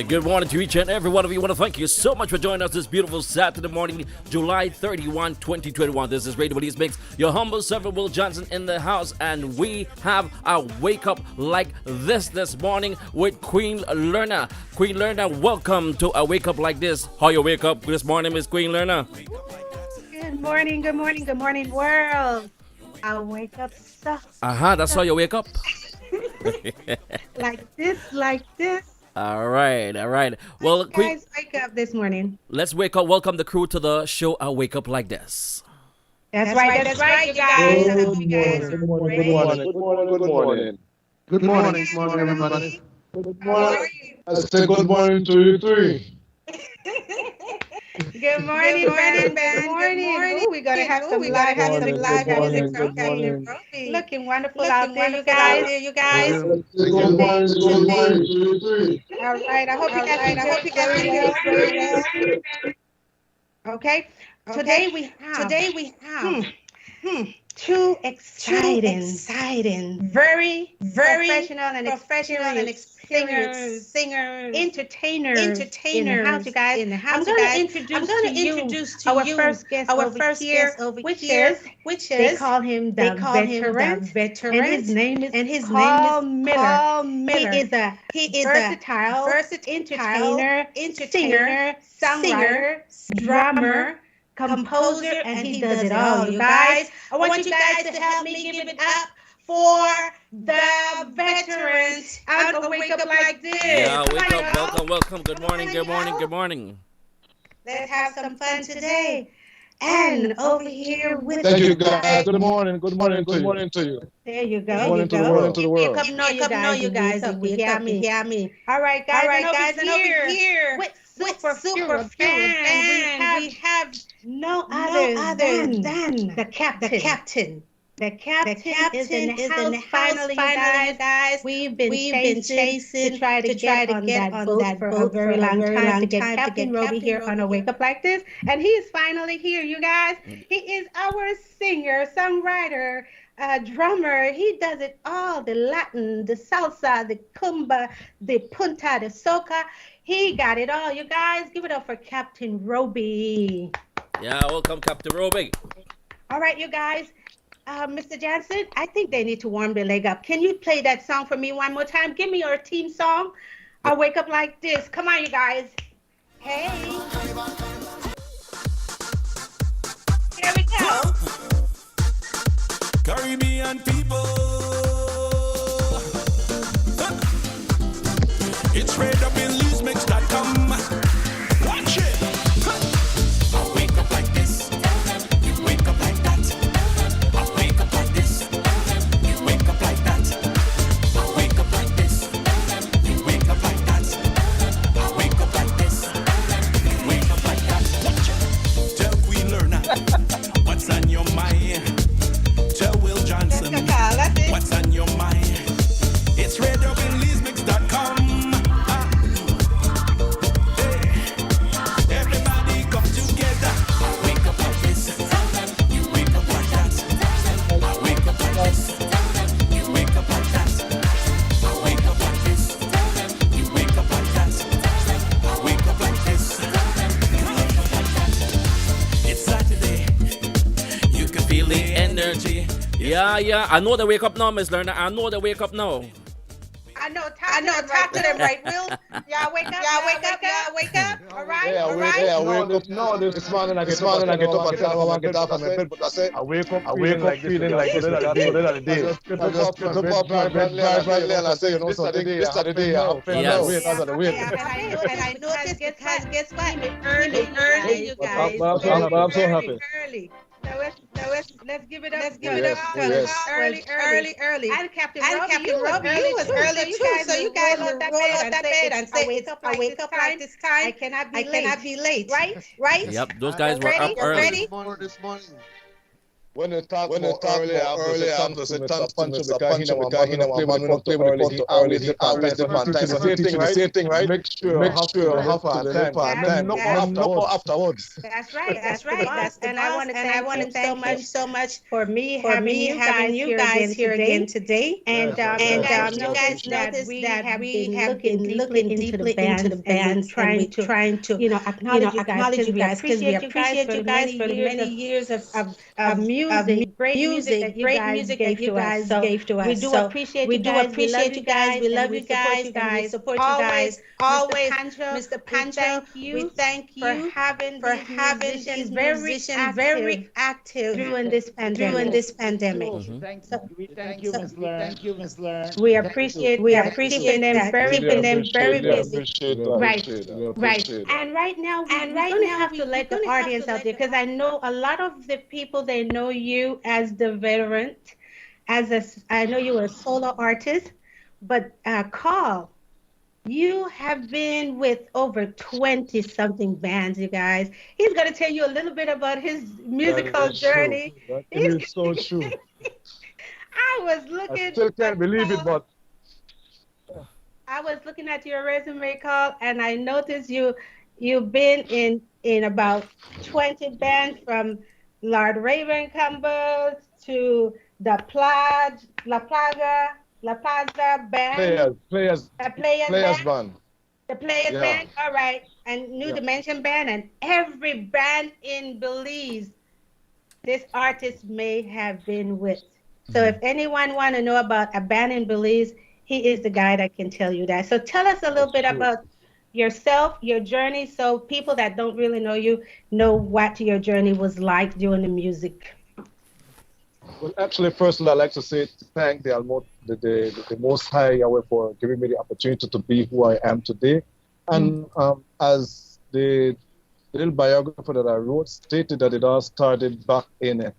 Good morning to each and every one of you. I want to thank you so much for joining us this beautiful Saturday morning, July 31, 2021. This is Radio Belizemix, your humble servant Wil Johnson in the house, and we have a wake up like this morning with Queen LORNA. Queen LORNA, welcome to a wake up like this. How you wake up this morning, Miss Queen LORNA? Good morning, world. I wake up so. That's how you wake up. like this. All right. Well, you guys wake up this morning. Let's wake up. Welcome the crew to the show. I wake up like this. That's right, you guys. Good morning, everybody. Good morning. I say good morning to you three. Good morning. Ooh, we're gonna have some live music. Okay. Looking wonderful out there, you guys. Good morning to you three. All right. I hope you guys very well. Okay. Today we have two exciting, very professional and experienced singers, entertainers in the house, you guys. I'm going to introduce to you our first guest over here, which is they call him the veteran, and his name is Kurl Miller. He is a versatile entertainer, singer, songwriter, drummer, composer, and he does it all, you guys. I want you guys to help me give it up for the veterans. I'm gonna wake up like this. Yeah, wake up. Welcome. Good morning. Let's have some fun today. And over here with thank you guys. Good morning to you. There you go. Good morning to the world. You guys. Hear me. All right, guys. And over here with super fans, we have no other than the captain. The captain is in the house finally, you guys. We've been chasing to try to get on that boat for a very long time to get Captain Roby here on a Wake Up Like This. And he's finally here, you guys. He is our singer, songwriter, drummer. He does it all, the Latin, the salsa, the kumba, the punta, the soca. He got it all, you guys. Give it up for Captain Roby. Yeah, welcome, Captain Roby. All right, you guys. Mr. Johnson, I think they need to warm their leg up. Can you play that song for me one more time? Give me your team song. I'll wake up like this. Come on, you guys. Hey. Here we go. Caribbean people. It's RadioBelizemix.com. Watch it. I wake up like this. You wake up like that. I wake up like this. You wake up like that. I wake up like this. You wake up like that. I wake up like this. You wake up like that. Watch it. Tell Queen LORNA what's on your mind. Tell Wil Johnson what's on your mind. It's RadioBelizemix.com. Everybody come together. I wake up like this. You wake up like that. I wake up like this. You wake up like that. I wake up like this. You wake up like that. I wake up like this. It's Saturday. You can feel the energy. Yeah. I know they wake up now, Miss LORNA. I know they wake up now. I know. Talk to them, right, Will? Y'all wake up. All right. I wake up now. This morning I get up and I want to get off of my bed, but I say I wake up feeling like this. That's the day. I just get up right there and I say, this is the day. I'm feeling the wait. And I noticed because guess what? Early, you guys. But I'm so happy. Early. Let's give it up. Yes. Early. And Captain Roby, you was early too. So you guys roll up that bed and say, I wake up like this time. I cannot be late. Right? Yep, those guys were up early. This morning. when they talk about early, I have to say thanks to Mr. Pancho because he never play with the early. He always did on time. The same thing, right? Make sure you have to deliver on time. No afterwards. That's right. And I want to thank him so much for me having you guys here again today. And you guys noticed that we have been looking deeply into the bands, trying to acknowledge you guys because we appreciate you guys for the many years of music, great music that you guys gave to us. We do appreciate you guys. We love you guys. We support you guys. Always, Mr. Pancho, we thank you for having these musicians very active during this pandemic. We thank you, Ms. Learn. We appreciate keeping them very busy. Right. And right now, we're going to have to let the audience out there because I know a lot of the people, they know you as the veteran, I know you were a solo artist, but Kurl, you have been with over 20-something bands, you guys. He's going to tell you a little bit about his musical journey. That is so true. I was looking. I still can't believe it, but I was looking at your resume, Kurl, and I noticed you've been in about 20 bands, from Lord Ravencumber to the La Plaza band. Players band. The Players band, all right, and New Dimension band, and every band in Belize this artist may have been with. So if anyone want to know about a band in Belize, he is the guy that can tell you that. So tell us a little bit about yourself, your journey, so people that don't really know you know what your journey was like doing the music. Well, actually, firstly, I'd like to say thank the Most High Yahweh for giving me the opportunity to be who I am today. And as the little biography that I wrote stated, that it all started back in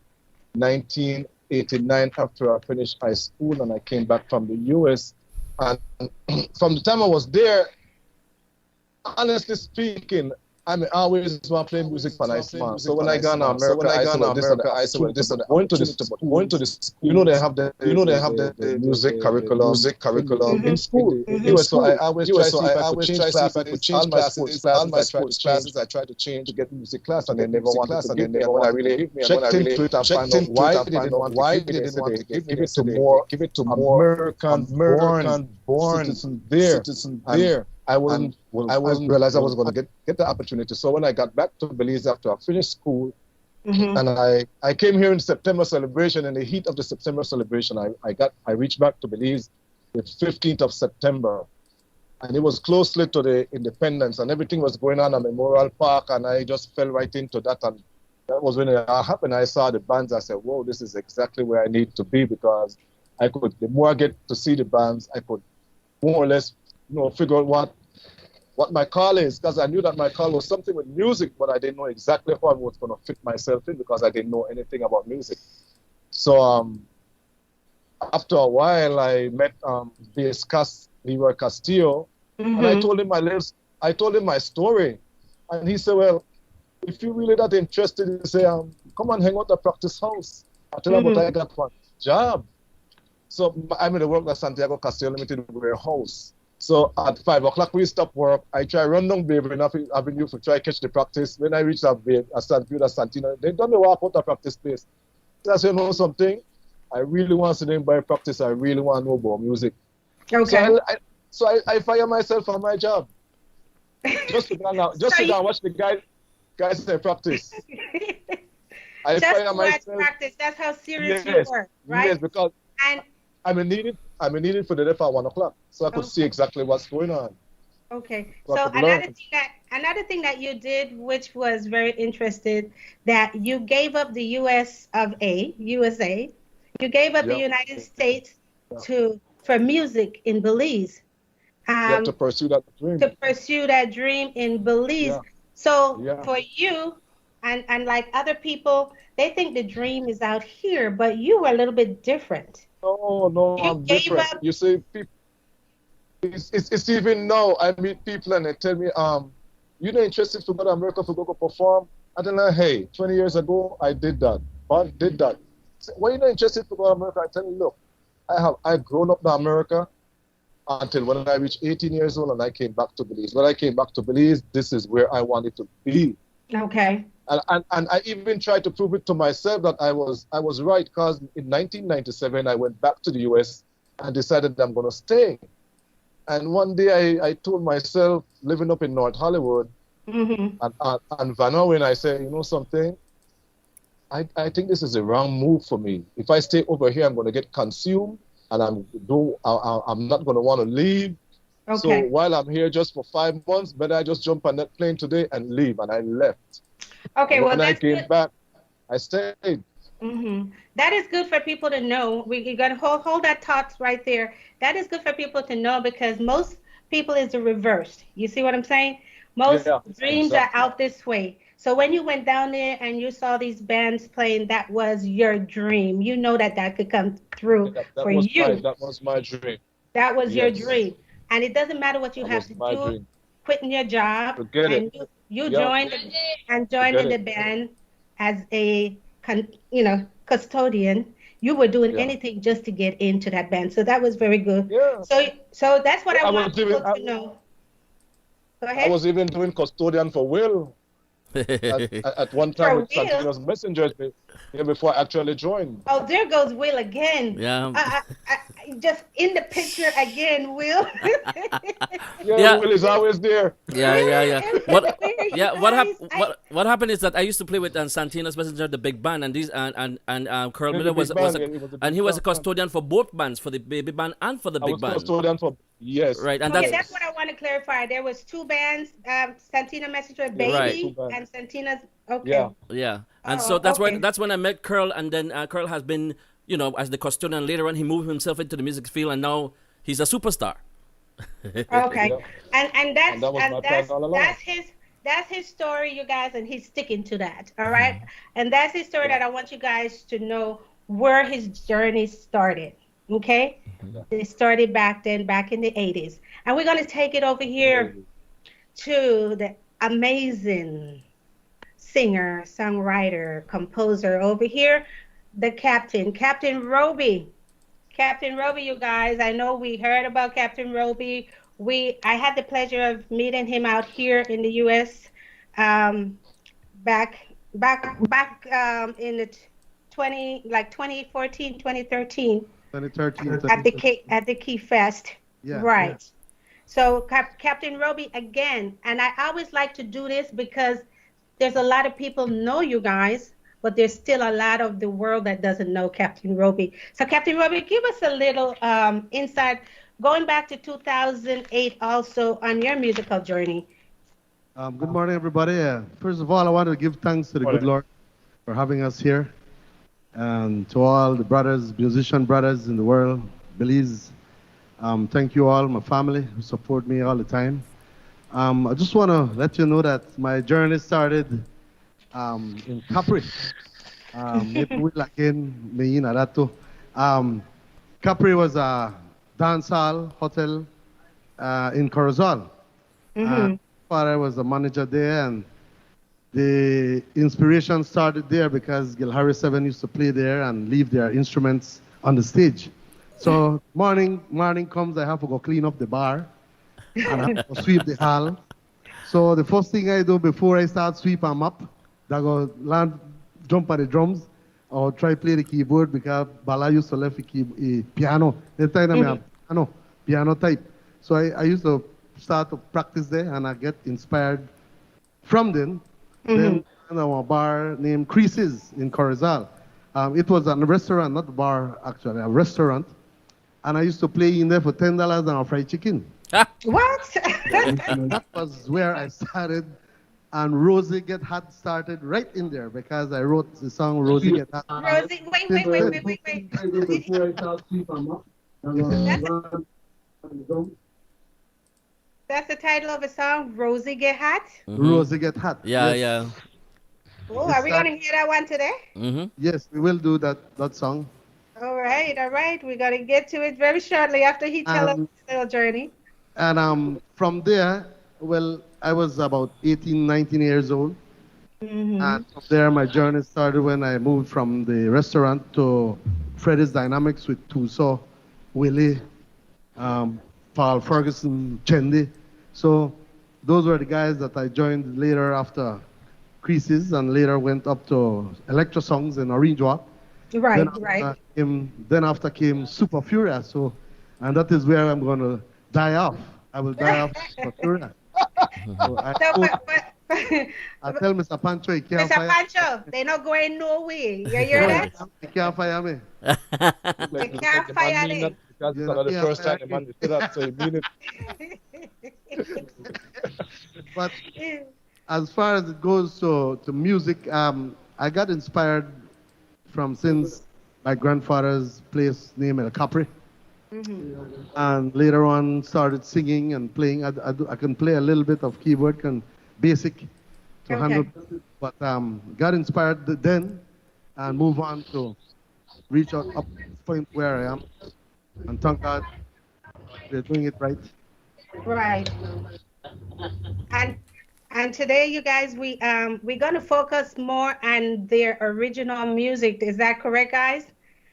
1989 after I finished high school and I came back from the U.S. And from the time I was there, honestly speaking, I always want to play music for nice man. So when I got to America, I said, going to this, they have the music curriculum in school. So I always try to change all my sports classes. I try to change to get music class, and they never wanted to give me. And when I really checked into it and find out why they didn't want to give it to more American-born citizens there. I wasn't realize I was going to get the opportunity. So when I got back to Belize after I finished school, and I came here in September celebration, in the heat of the September celebration, I reached back to Belize the 15th of September, and it was closely to the independence, and everything was going on at Memorial Park, and I just fell right into that, and that was when it happened. I saw the bands. I said, "Whoa, this is exactly where I need to be," because the more I get to see the bands, I could more or less, figure out what my call is, because I knew that my call was something with music, but I didn't know exactly how I was going to fit myself in because I didn't know anything about music. So after a while, I met Leroy Castillo, and I told him my story, and he said, "Well, if you're really that interested, you say, come and hang out at Practice House." I told him, but I got one job. So I'm in the work at Santiago Castillo Limited warehouse. So at 5 o'clock, we stop work. I try run down Beverly Avenue to try catch the practice. When I reach a Santino, they don't walk out the practice place. So I say, something? I really want to see them by practice. I really want to know about music. Okay. So I fire myself from my job. Just sit down and watch the guys say practice. I fire myself. Practice. That's how serious you were, right? Yes, because I'm needed for the day at 1 o'clock, so I could see exactly what's going on. Okay. So another thing that you did, which was very interesting, that you gave up the USA. You gave up the United States for music in Belize. To pursue that dream. In Belize. Yeah. So for you, and like other people, they think the dream is out here, but you were a little bit different. No, I'm different. You see, people, it's even now I meet people and they tell me, you're not interested to go to America to go perform? I tell them, hey, 20 years ago, I did that. But did that. say, why you not interested to go to America? I tell him, look, I grown up in America until when I reached 18 years old and I came back to Belize. When I came back to Belize, this is where I wanted to be. Okay. And I even tried to prove it to myself that I was right, because in 1997 I went back to the US and decided that I'm going to stay. And one day I told myself, living up in North Hollywood and Van Owen, I said, you know something? I think this is the wrong move for me. If I stay over here, I'm going to get consumed, and I'm not going to want to leave. Okay. So while I'm here just for 5 months, better I just jump on that plane today and leave. And I left. Okay, and well, when I came back, I stayed. That is good for people to know. You got to hold that thought right there. That is good for people to know, because most people is the reverse. You see what I'm saying? Most dreams are out this way. So when you went down there and you saw these bands playing, that was your dream. You know that could come through for you. That was my dream. That was your dream. And it doesn't matter what you have to do, dream. quitting your job. Forget and it. You joined joining the band as a custodian. You were doing anything just to get into that band. So that was very good. Yeah. So that's what I want people to know. Go ahead. I was even doing custodian for Wil. at one time with Santino's Messengers before I actually joined. Oh, there goes Wil again. Yeah. I just in the picture again, Wil. Wil is always there. Yeah. What happened is that I used to play with Santino's Messenger, the big band, and Kurl Miller was a custodian for both bands, for the baby band and for the big band. Custodian for right, and that's what I want to clarify. There was two bands, Santino Messenger Baby and Santina's. Okay. Yeah. And so that's when I met Kurl, and then Kurl has been, as the custodian. Later on, he moved himself into the music field, and now he's a superstar. Okay. And that's his story, you guys, and he's sticking to that. All right. And that's his story that I want you guys to know where his journey started. Okay. It started back in the 80s. And we're going to take it over here to the amazing singer, songwriter, composer over here, the Captain Roby. Captain Roby, you guys, I know we heard about Captain Roby. I had the pleasure of meeting him out here in the U.S. Back in the 2014, 2013. 2013 at the Key Fest. Yeah, right. Yeah. So Captain Roby again, and I always like to do this because there's a lot of people know you guys, but there's still a lot of the world that doesn't know Captain Roby. So Captain Roby, give us a little insight going back to 2008 also on your musical journey. Good morning, everybody. First of all, I want to give thanks to the good Lord for having us here, and to all the musician brothers in the world, Belize. Thank you all, my family, who support me all the time. I just want to let you know that my journey started in Capri. Capri was a dance hall hotel in Corozal. Father was a manager there, and the inspiration started there because Gilhari 7 used to play there and leave their instruments on the stage. So morning comes, I have to go clean up the bar and I have to sweep the hall. So the first thing I do before I start sweep them up, I go jump on the drums or try play the keyboard, because Bala used to left the piano. They time piano type. So I used to start to practice there, and I get inspired from them. Then a bar named Creases in Corozal. It was a restaurant, not a bar actually, a restaurant. And I used to play in there for $10 and a fried chicken. What? That was where I started. And Rosie Get Hot started right in there, because I wrote the song Rosie Get Hot. Rosie, wait. That's the title of a song, Rosie Get Hot? Rosie Get Hot. Yeah, yes. yeah. Oh, are we going to hear that one today? Yes, we will do that song. All right. We're going to get to it very shortly after he tells us his little journey. And from there, well, I was about 18, 19 years old. And from there, my journey started when I moved from the restaurant to Freddy's Dynamics with Tuso, Willie, Paul Ferguson, Chendi. So those were the guys that I joined later after Creases, and later went up to Electro Songs in Orange Walk. Right, Then after came Super Furia. So, and that is where I'm going to die off. I will die off Super Furia. So I tell Mr. Pancho he can't fire me. Mr. Pancho, they're not going nowhere. You hear that? He can't fire me. They can't fire me. Because it's not the first time the man did that, so he mean it. But as far as it goes to music, I got inspired from since my grandfather's place named El Capri. And later on started singing and playing. I can play a little bit of keyboard, basic to handle, but got inspired then and move on to reach out up to this point where I am. And thank God we're doing it right. Right. And today, you guys, we're gonna focus more on their original music. Is that correct, guys?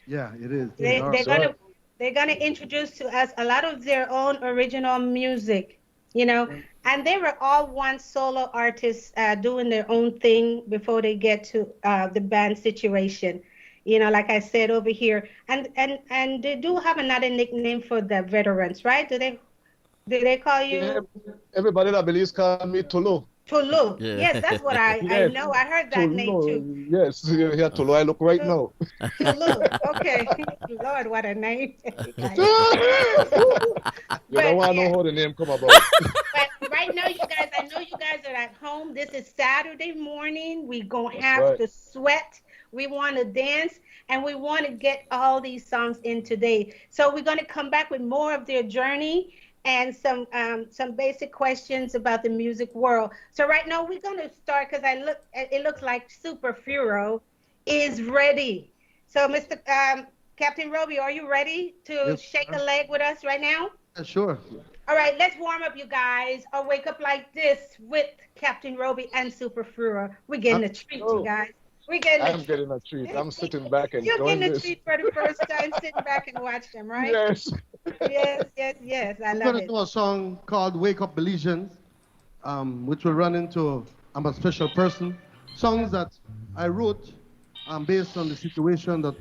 Yeah, it is. They're gonna introduce to us a lot of their own original music, you know. And they were all one solo artists doing their own thing before they get to the band situation. You know, like I said over here, and they do have another nickname for the veterans, right? Do they call you? Yeah, everybody that believes call me Tulu. Tulu. Yeah. Yes, that's what I know. I heard that Tulu. name too. Yes, here Tulu. I look right now. Tulu. Okay. Lord, what a name. You don't want to know how the name come about. But right now, you guys, I know you guys are at home. This is Saturday morning. We're going to have to sweat. We want to dance, and we want to get all these songs in today. So we're going to come back with more of their journey and some basic questions about the music world. So right now we're going to start, because it looks like Super Furo is ready. So Mr. Captain Roby, are you ready to shake a leg with us right now? Sure. All right, let's warm up, you guys. I'll wake up like this with Captain Roby and Super Furo. We're getting a treat, you guys. I'm getting a treat. I'm sitting back and You're doing getting this. a treat for the first time, sitting back and watch them, right? Yes. Yes. I I'm love going to it. do a song called Wake Up Belizemix, which will run into I'm a Special Person. Songs that I wrote based on the situation that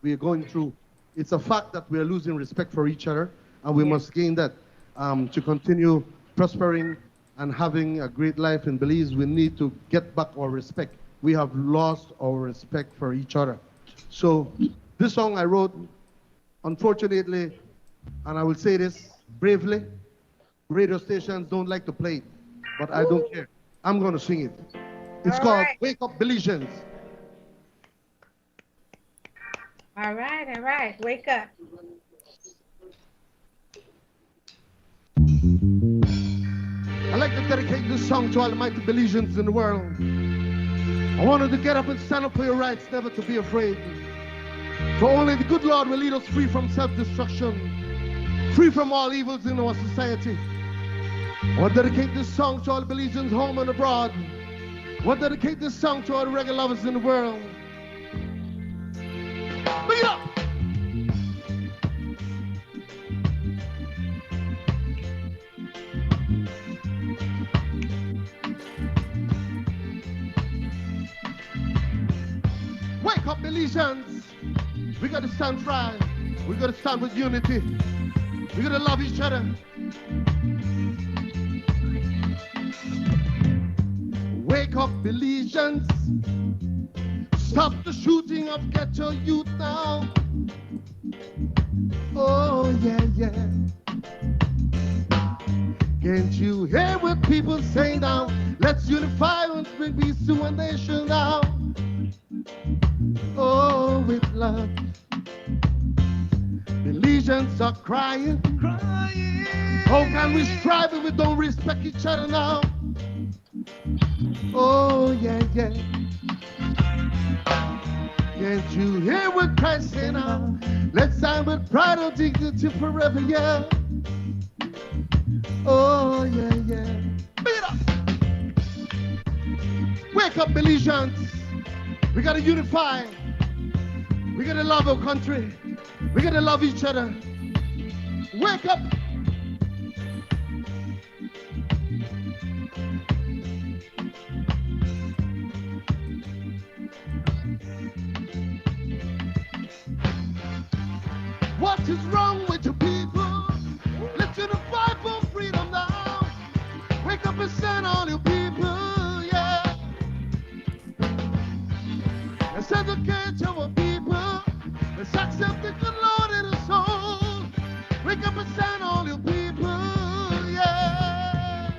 we're going through. It's a fact that we're losing respect for each other, and we must gain that to continue prospering and having a great life in Belize. We need to get back our respect. We have lost our respect for each other. So this song I wrote, unfortunately, and I will say this bravely, radio stations don't like to play it, but I don't care. I'm going to sing it. It's called Wake Up Belizemix. All right. Wake up. I'd like to dedicate this song to all the mighty Belizeans in the world. I wanted to get up and stand up for your rights, never to be afraid. For only the good Lord will lead us free from self-destruction, free from all evils in our society. I want to dedicate this song to all the Belizeans home and abroad. I want to dedicate this song to all the reggae lovers in the world. Bring it up! Wake up, Belizeans. We got to stand firm. We got to stand with unity. We got to love each other. Wake up, Belizeans. Stop the shooting of ghetto youth now. Oh, yeah. Can't you hear what people say now? Let's unify and bring peace to our nation now. Oh, with love. Belizeans are crying. How can we strive if we don't respect each other now? Oh, yeah. Can't you hear what Christ say now? Let's stand with pride and dignity forever, yeah. Oh, yeah. Beat up. Wake Wake up, Belizeans. We gotta unify. We gotta love our country. We gotta love each other. Wake up. What is wrong with you people? Let's unify for freedom now. Wake up and stand, all you people, yeah. Let's educate our people. Let's accept the good Lord in the soul. Wake up and stand, all you people, yeah.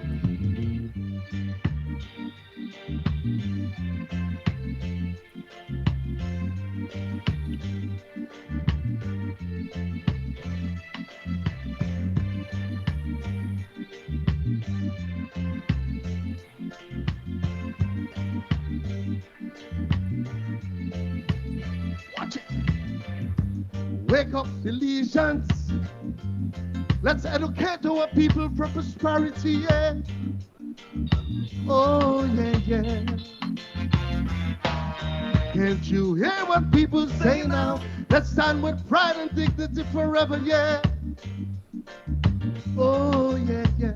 Watch it. Wake up, Belizeans. Let's educate our people for prosperity, yeah. Oh, yeah, yeah. Can't you hear what people say now? Let's stand with pride and dignity forever, yeah. Oh, yeah, yeah.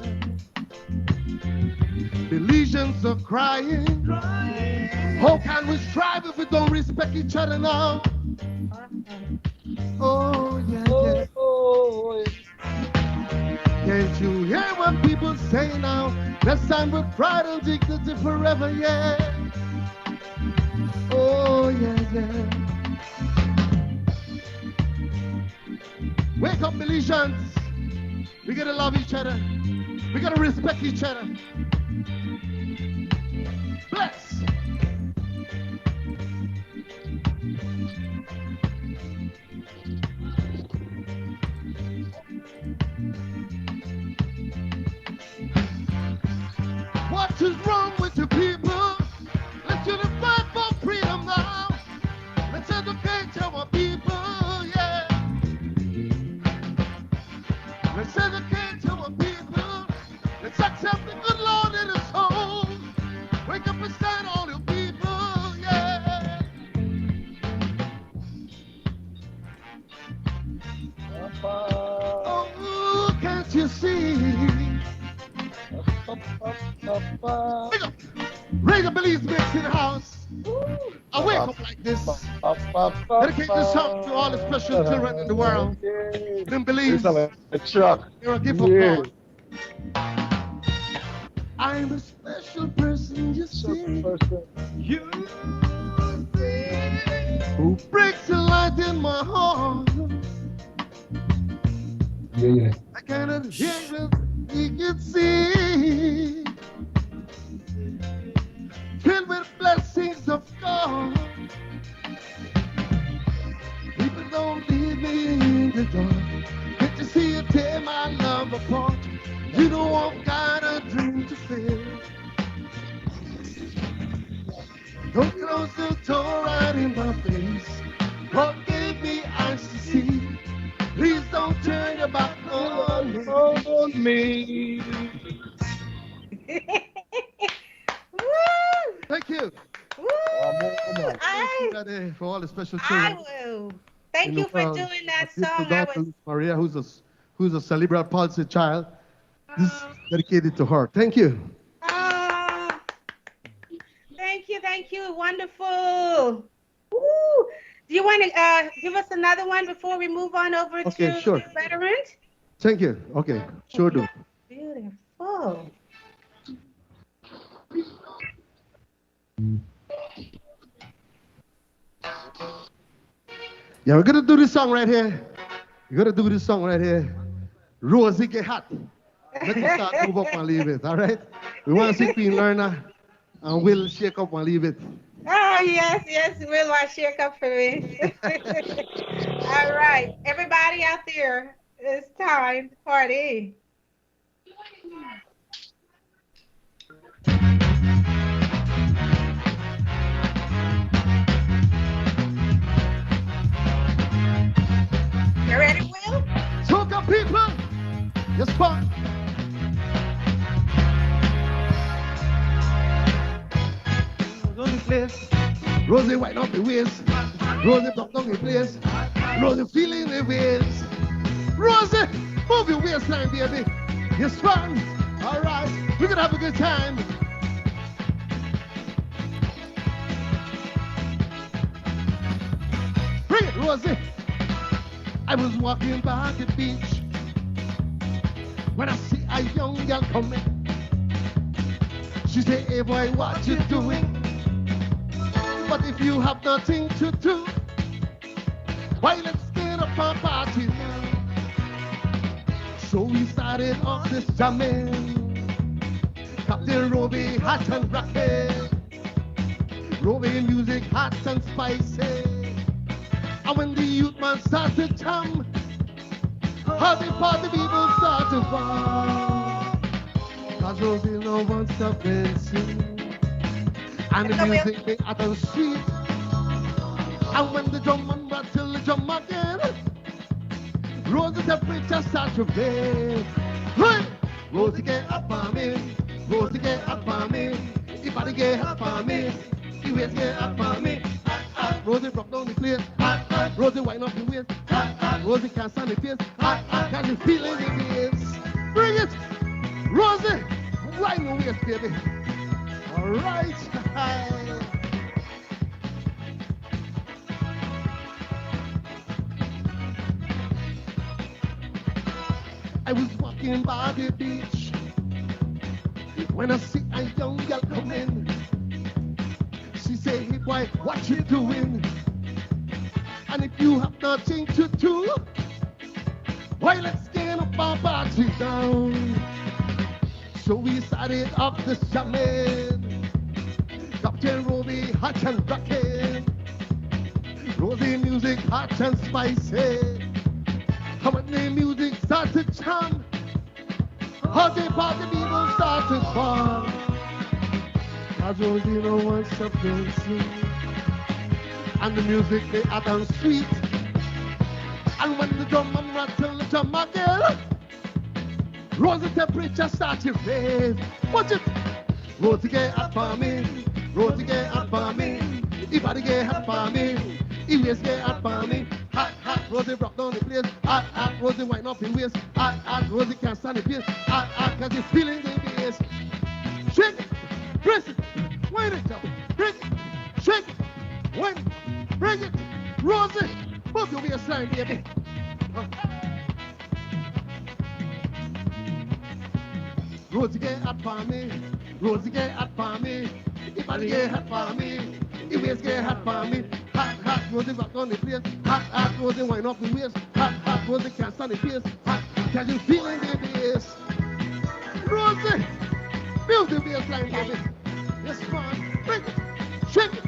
Belizeans are crying. How can we strive if we don't respect each other now? Oh, yeah, yeah. Can't you hear what people say now? Let's stand with pride and dignity forever, yeah. Oh, yeah, yeah. Wake up, Belizeans. We gotta love each other. We gotta respect each other. Bless. What is wrong with you people? Let's unify for freedom now. Let's educate our people, yeah. Let's educate our people. Let's accept the good Lord in His soul. Wake up and stand, all you people, yeah. Oh, can't you see? Raise a Belizemix in the house. I wake up like this. Dedicate this song to all the special children in the world. Them Belize. You're a gift of God. I'm a special person, you see. You see. Who breaks the light in my heart. I cannot hear it, you can see. Filled with blessings of God. People don't leave me in the dark. Can't you see it tear my love apart? You know I've got a dream to fill. Don't close the door right in my face. God gave me eyes to see. Please don't turn your back on me. Thank you. Woo! For all the special children. I will. Thank you for doing that song. I was... Maria, who's a cerebral palsy child. This is dedicated to her. Thank you. Thank you. Wonderful. Woo! Do you want to give us another one before we move on over to sure. the veterans? Thank you. Okay, sure do. Beautiful. Yeah, we're gonna do this song right here. Rosie get hot. Let us start move up and leave it. All right. We want to see Queen Lorna and Wil shake up and leave it. Oh yes, Wil want to shake up for me. All right, everybody out there, it's time to party. You ready, Wil? Soca people, yes, fun. face. Rosie wind up the waist. Rosie drop down the place. Rosie feeling the waist. Rosie, move your waistline, baby. You're strong. All right, we're gonna have a good time. Bring it, Rosie. I was walking by the beach when I see a young girl coming. She said, hey boy, what you doing? But if you have nothing to do, why let's get up and party now. So we started off this jamming. Captain Roby hot and rocket. Roby music hot and spicy. And when the youth man start to jam, how the party people start to fall. Cause Rosie no one stop dancing. And the music they out on the street. And when the drum man rattle the drum again, Rosie temperature start to raise. Hey! Rosie get up on me. Rosie get up on me. If I get up on me, you always get up on me. Rosie drop down the place. Rosie wind up the waist. Rosie can't stand the face. Can you feel it in the waist? Bring it! Rosie, wind the waist, baby. All right. I was walking by the beach when I see a young girl come in. She say, hey boy, what you doing? And if you have nothing to do, why let's get up our party down. So we started up this jamming. Captain Roby hot and rocking. Rosie music hot and spicy. And when the music starts to jam, how the party people start to fall. Cause Rosie no one stop dancing. And the music they add on sweet. And when the drum man rattle the drum again, Rosie temperature start to raise. Watch it. Rosie get up for me. Rosie get up for me. Everybody get up for me. Always get up for me. Hot, hot, Rosie rock down the place. Hot, hot, Rosie wind up in waist. Hot, hot, Rosie can't stand the pace. Hot, hot, cause it's feeling the bass. Shake it, press it, wind it up, break it, shake it, wind it, break it. Rosie, move your waistline, baby. Rosie get up for me. Rosie get hot for me. Everybody get hot for me. You always get hot for me. Hot, hot, Rosie rock on the place. Hot, hot, Rosie wind up the waist. Hot, hot, Rosie can't stand the pace. Hot, can you feel it in the bass? Rosie, build the bass line, baby. Yes, man. Break it, shake it.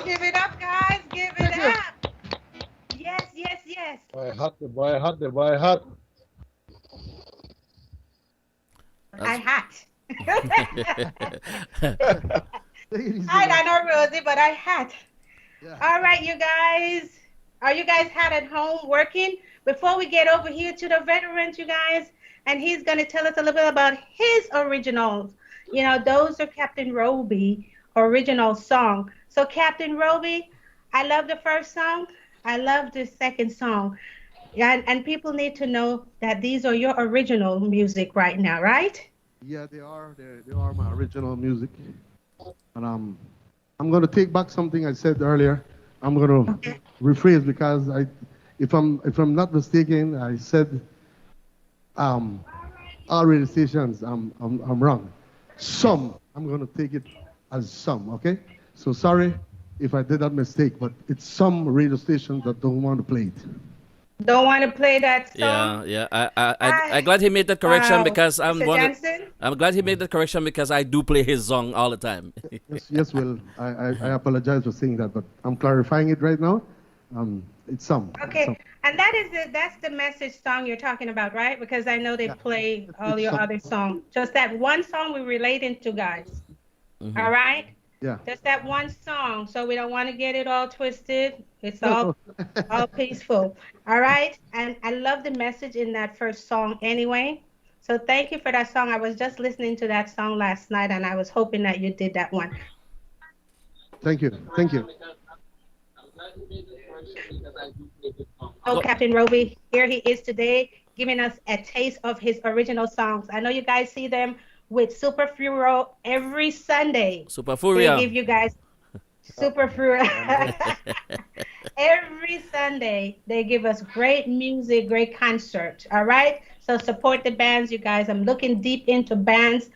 Give it up, guys. Give it up. Yes, yes, yes. Boy hot, the boy hot, the boy hot. I hat. I know Rosie, but I hat. Yeah. All right, you guys. Are you guys had at home working? Before we get over here to the veterans, you guys, and he's going to tell us a little bit about his originals. You know, those are Captain Roby original song. So Captain Roby, I love the first song. I love the second song. Yeah, and people need to know that these are your original music right now, right? Yeah, they are. They are my original music. And I'm going to take back something I said earlier. I'm going to rephrase because if I'm not mistaken, I said all radio stations. I'm wrong. Some. I'm going to take it as some. Okay. So sorry if I did that mistake, but it's some radio stations that don't want to play it. Don't want to play that song? Yeah. I'm glad he made that correction because I'm glad he made that correction because I do play his song all the time. yes, Will. I apologize for saying that, but I'm clarifying it right now. It's some. Okay, some. And that's the message song you're talking about, right? Because I know they play all your other songs. Just that one song we're relating to, guys. Mm-hmm. All right? Yeah. Just that one song, so we don't want to get it all twisted. It's all peaceful. All right? And I love the message in that first song anyway. So thank you for that song. I was just listening to that song last night and I was hoping that you did that one. Thank you. Thank you. Oh, Captain Roby, here he is today giving us a taste of his original songs. I know you guys see them with Super Furo every Sunday. Super Furia. They give you guys Super Furo. Every Sunday, they give us great music, great concert. All right? So support the bands, you guys. I'm looking deep into bands.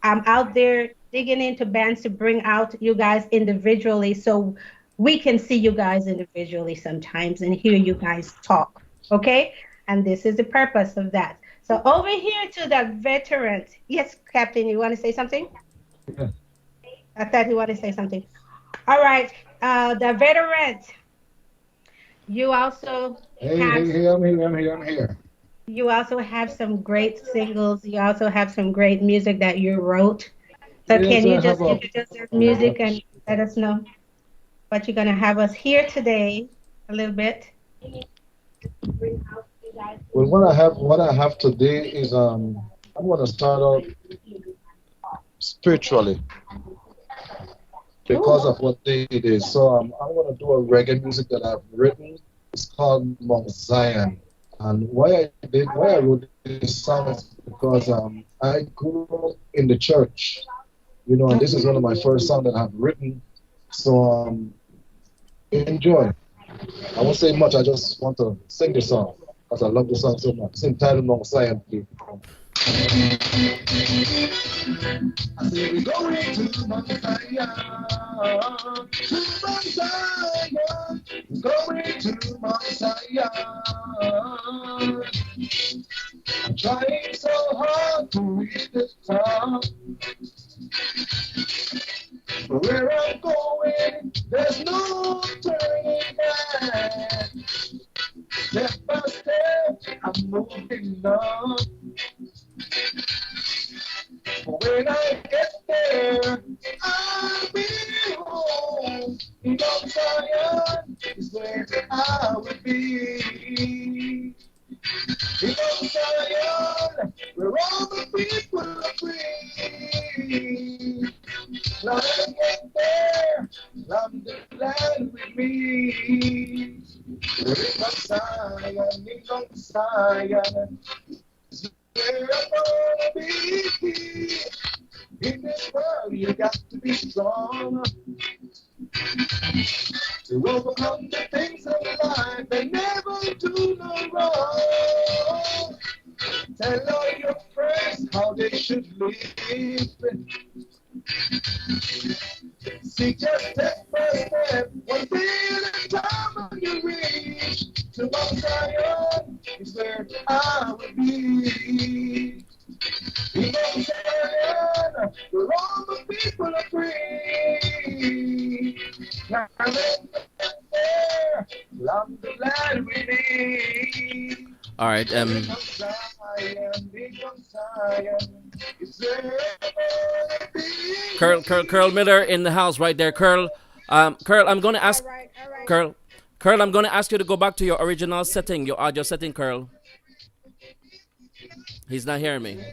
I'm out there digging into bands to bring out you guys individually so we can see you guys individually sometimes and hear you guys talk. Okay? And this is the purpose of that. So over here to the veterans. Yes, Captain, you want to say something? Yeah. I thought you wanted to say something. All right. The veterans. You also have, Hey, I'm here. you also have some great singles. You also have some great music that you wrote. So Yes, can you I just have a- introduce your music and let us know what you're gonna have us here today a little bit? Well, what I have today is I'm gonna start out spiritually because of what day it is. So I'm gonna do a reggae music that I've written. It's called Mount Zion. And why I wrote this song is because I grew up in the church, and this is one of my first songs that I've written. So enjoy. I won't say much. I just want to sing the song because I love the song so much. It's entitled Mount Zion. Please. I say we're going to Mount Zion, to Mount Zion, we're going to Mount Zion. I'm trying so hard to reach the top. But where I'm going, there's no turning back. Step by step, I'm moving on. But when I get there, I'll be home. In Mount Zion is where I will be. In Mount Zion, where all the people are free. When I get there, I'm the land with me. In Mount Zion, is where I'm gonna be. In this world, you got to be strong to overcome the things of life and never do no wrong. Tell all your friends how they should live. See just step by step, one day at a time when you reach to Mount Zion is where I will be. In Mount Zion, where all the people are free. Now I'm there, I'm the land we need. All right. In Mount Zion, is where I will be. Kurl Miller in the house right there. Kurl, I'm gonna ask All right. Kurl, I'm gonna ask you to go back to your original setting, your audio setting, Kurl. He's not hearing me.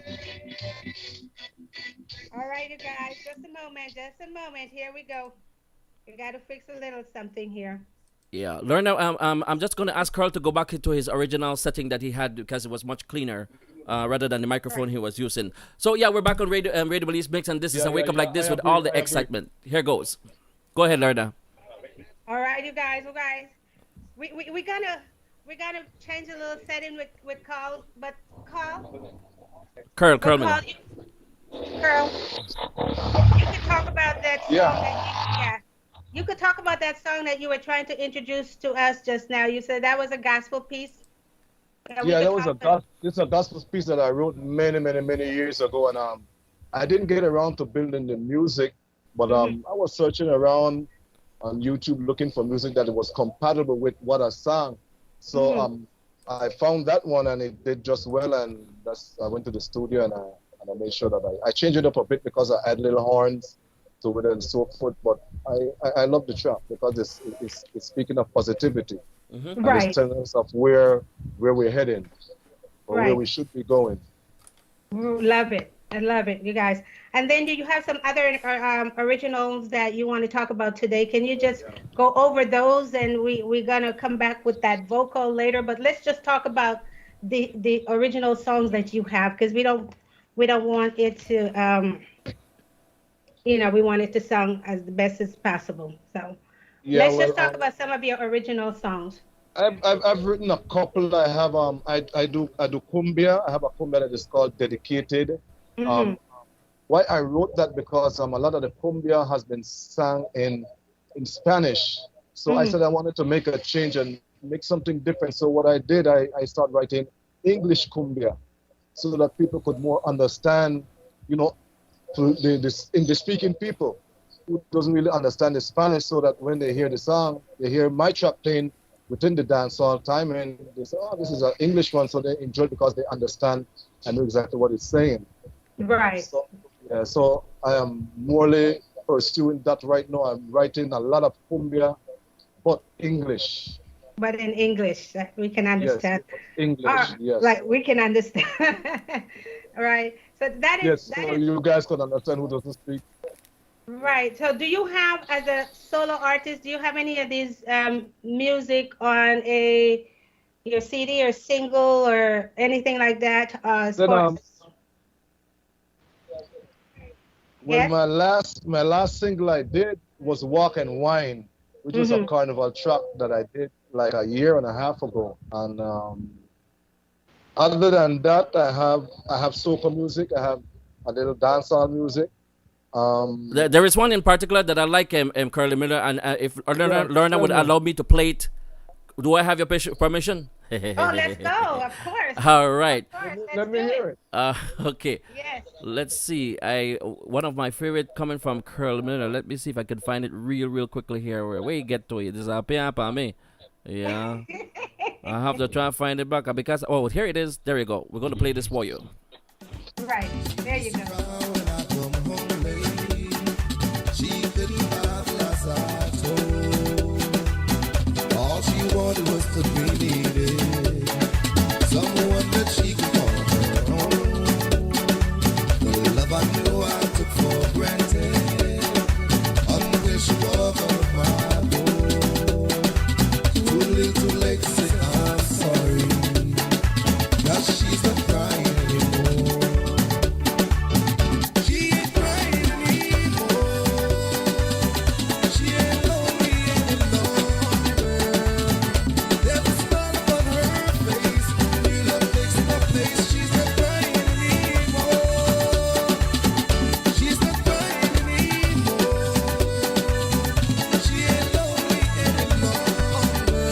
All right, you guys, just a moment. Here we go. We got to fix a little something here. Yeah, Lorna, I'm just gonna ask Kurl to go back into his original setting that he had because it was much cleaner, rather than the microphone he was using. So yeah, we're back on Radio Belizemix, and this is a wake up like this with all the excitement. Here goes. Go ahead, Lorna. All right, you guys. We're gonna change a little setting with Kurl, but Kurl Miller. Kurl, you could talk about that song. You could talk about that song that you were trying to introduce to us just now. You said that was a gospel piece. It's a gospel piece that I wrote many years ago, and I didn't get around to building the music, but I was searching around on YouTube looking for music that was compatible with what I sang. So I found that one, and it did just well, and I went to the studio and I made sure that I changed it up a bit because I add little horns so on and so forth. But I love the track because it's speaking of positivity. And Right. it's telling us of where we're heading or where Right. we should be going. Love it. I love it, you guys. And then do you have some other originals that you want to talk about today? Can you just go over those, and we're gonna come back with that vocal later, but let's just talk about the original songs that you have, because we don't want it to we want it to sound as the best as possible. So Yeah, let's well, just talk about some of your original songs. I've written a couple. I have I do cumbia. I have a cumbia that is called Dedicated. Why I wrote that because a lot of the cumbia has been sung in Spanish. So I said I wanted to make a change and make something different. So what I did, I started writing English cumbia so that people could more understand, to the English-speaking people who doesn't really understand the Spanish, so that when they hear the song, they hear my track playing within the dancehall time, and they say, oh, this is an English one, so they enjoy it because they understand and know exactly what it's saying. Right. So I am morely pursuing that right now. I'm writing a lot of cumbia, but English. But in English, that we can understand. Yes, English, yes. Like we can understand. All right. So that is. Yes, so you guys can understand who doesn't speak. Right. So do you have, as a solo artist, do you have any of these music on your CD or single or anything like that? Well, Yes? my last single I did was Walk and Wine, which was a carnival track that I did like a year and a half ago. And other than that, I have soca music. I have a little dancehall music. There is one in particular that I like, Kurl Miller, and if Lorna would allow me to play it, do I have your permission? Oh, let's go. Of course. All right. Let me hear it. Okay. Yes. Let's see. One of my favorite coming from Kurl Miller. Let me see if I can find it real quickly here. Where you get to it? This is a me. Yeah. I have to try and find it back because here it is. There you go. We're going to play this for you. Right. There you go. All she wanted was to be needed, someone that she could call her own. The love I knew I took for granted, until she walked on my door. Too little too late to say I'm sorry, 'cause she's not crying anymore. She ain't crying anymore. She ain't lonely any longer. There's a smile upon her face. New love takes my place. She's not crying anymore. She's not crying anymore. She ain't lonely any longer.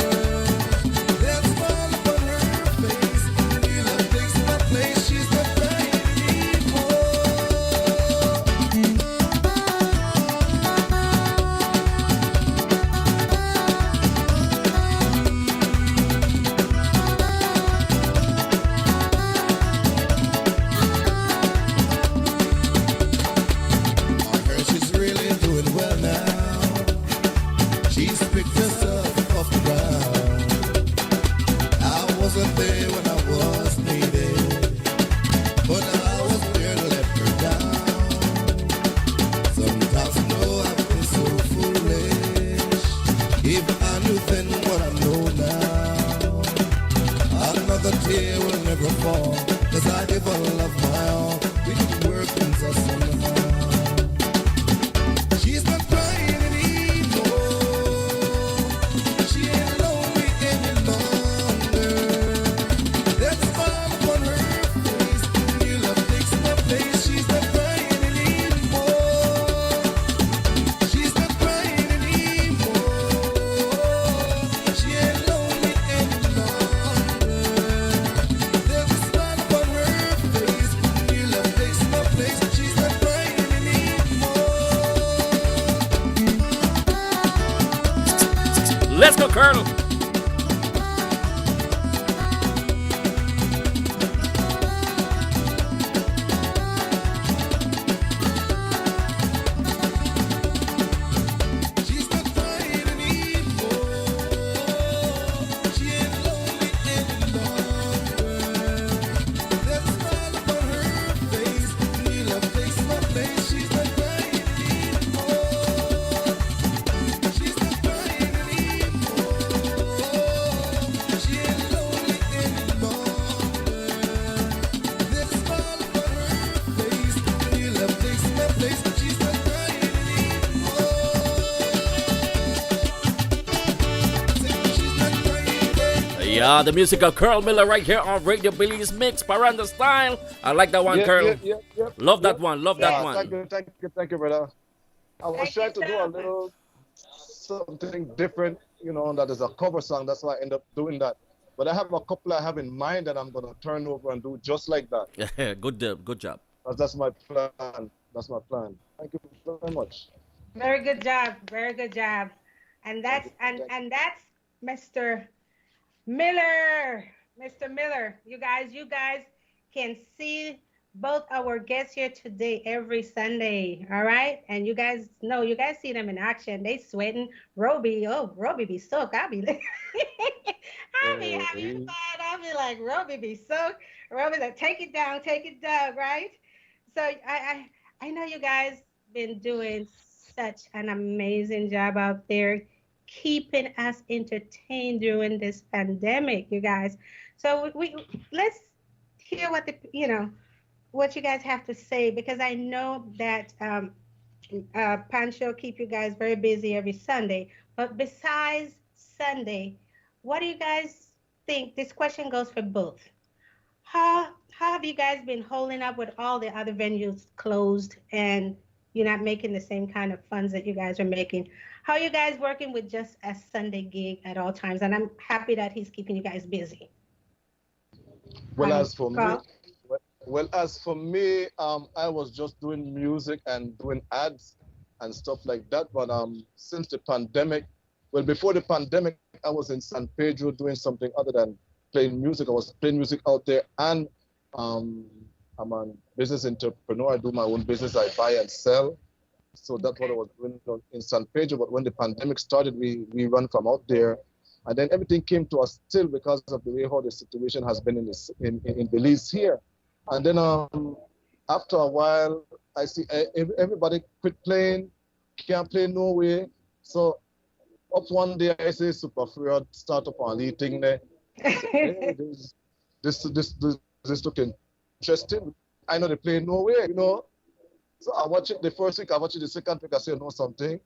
There's a smile upon her face. New love takes my place. She's not crying anymore. I heard she's really doing well now. She's picked herself off the ground. I wasn't there when I was needed, but I was there to let her down. Sometimes I know I've been so foolish. If I knew then what I know now, another tear will never fall, 'cause I never loved my all. We can work things out somehow. She's not crying anymore. She ain't lonely any longer. There's a smile upon her face. New love takes my place. She's not crying anymore. She's not crying anymore. She ain't lonely any longer. There's a smile upon her face. New love takes my place. She's not crying anymore. Let's go, Kurl. Yeah, the music of Kurl Miller right here on Radio Belizemix, Paranda style. I like that one, Kurl. Love that one. Love that one. Thank you, brother. I was Thank you trying to do a so much. little something different, that is a cover song. That's why I end up doing that. But I have a couple I have in mind that I'm gonna turn over and do just like that. Good job. That's my plan. That's my plan. Thank you very much. Very good job. Very good job. And that's Mr. Miller. Mr. Miller. You guys can see both our guests here today every Sunday. All right. And you guys see them in action. They sweating. Roby be soaked. I'll be having fun. I'll be like, Roby be soaked. Roby like, take it down, right? So I know you guys been doing such an amazing job out there keeping us entertained during this pandemic, you guys. So we let's hear what you guys have to say, because I know that Pancho keep you guys very busy every Sunday. But besides Sunday, what do you guys think? This question goes for both. How have you guys been holding up with all the other venues closed and you're not making the same kind of funds that you guys are making? How are you guys working with just a Sunday gig at all times? And I'm happy that he's keeping you guys busy. Well, as for me, I was just doing music and doing ads and stuff like that. But since the pandemic, before the pandemic, I was in San Pedro doing something other than playing music. I was playing music out there, and I'm a business entrepreneur. I do my own business. I buy and sell. So that's what I was doing in San Pedro. But when the pandemic started, we run from out there. And then everything came to us still because of the way how the situation has been in Belize here. And then after a while, I see everybody quit playing, can't play no way. So up one day, I say Super Free start up on lead thing there. Hey, this looking interesting. I know they play no way, So I watch it the first week, I watch it the second week, I say, something.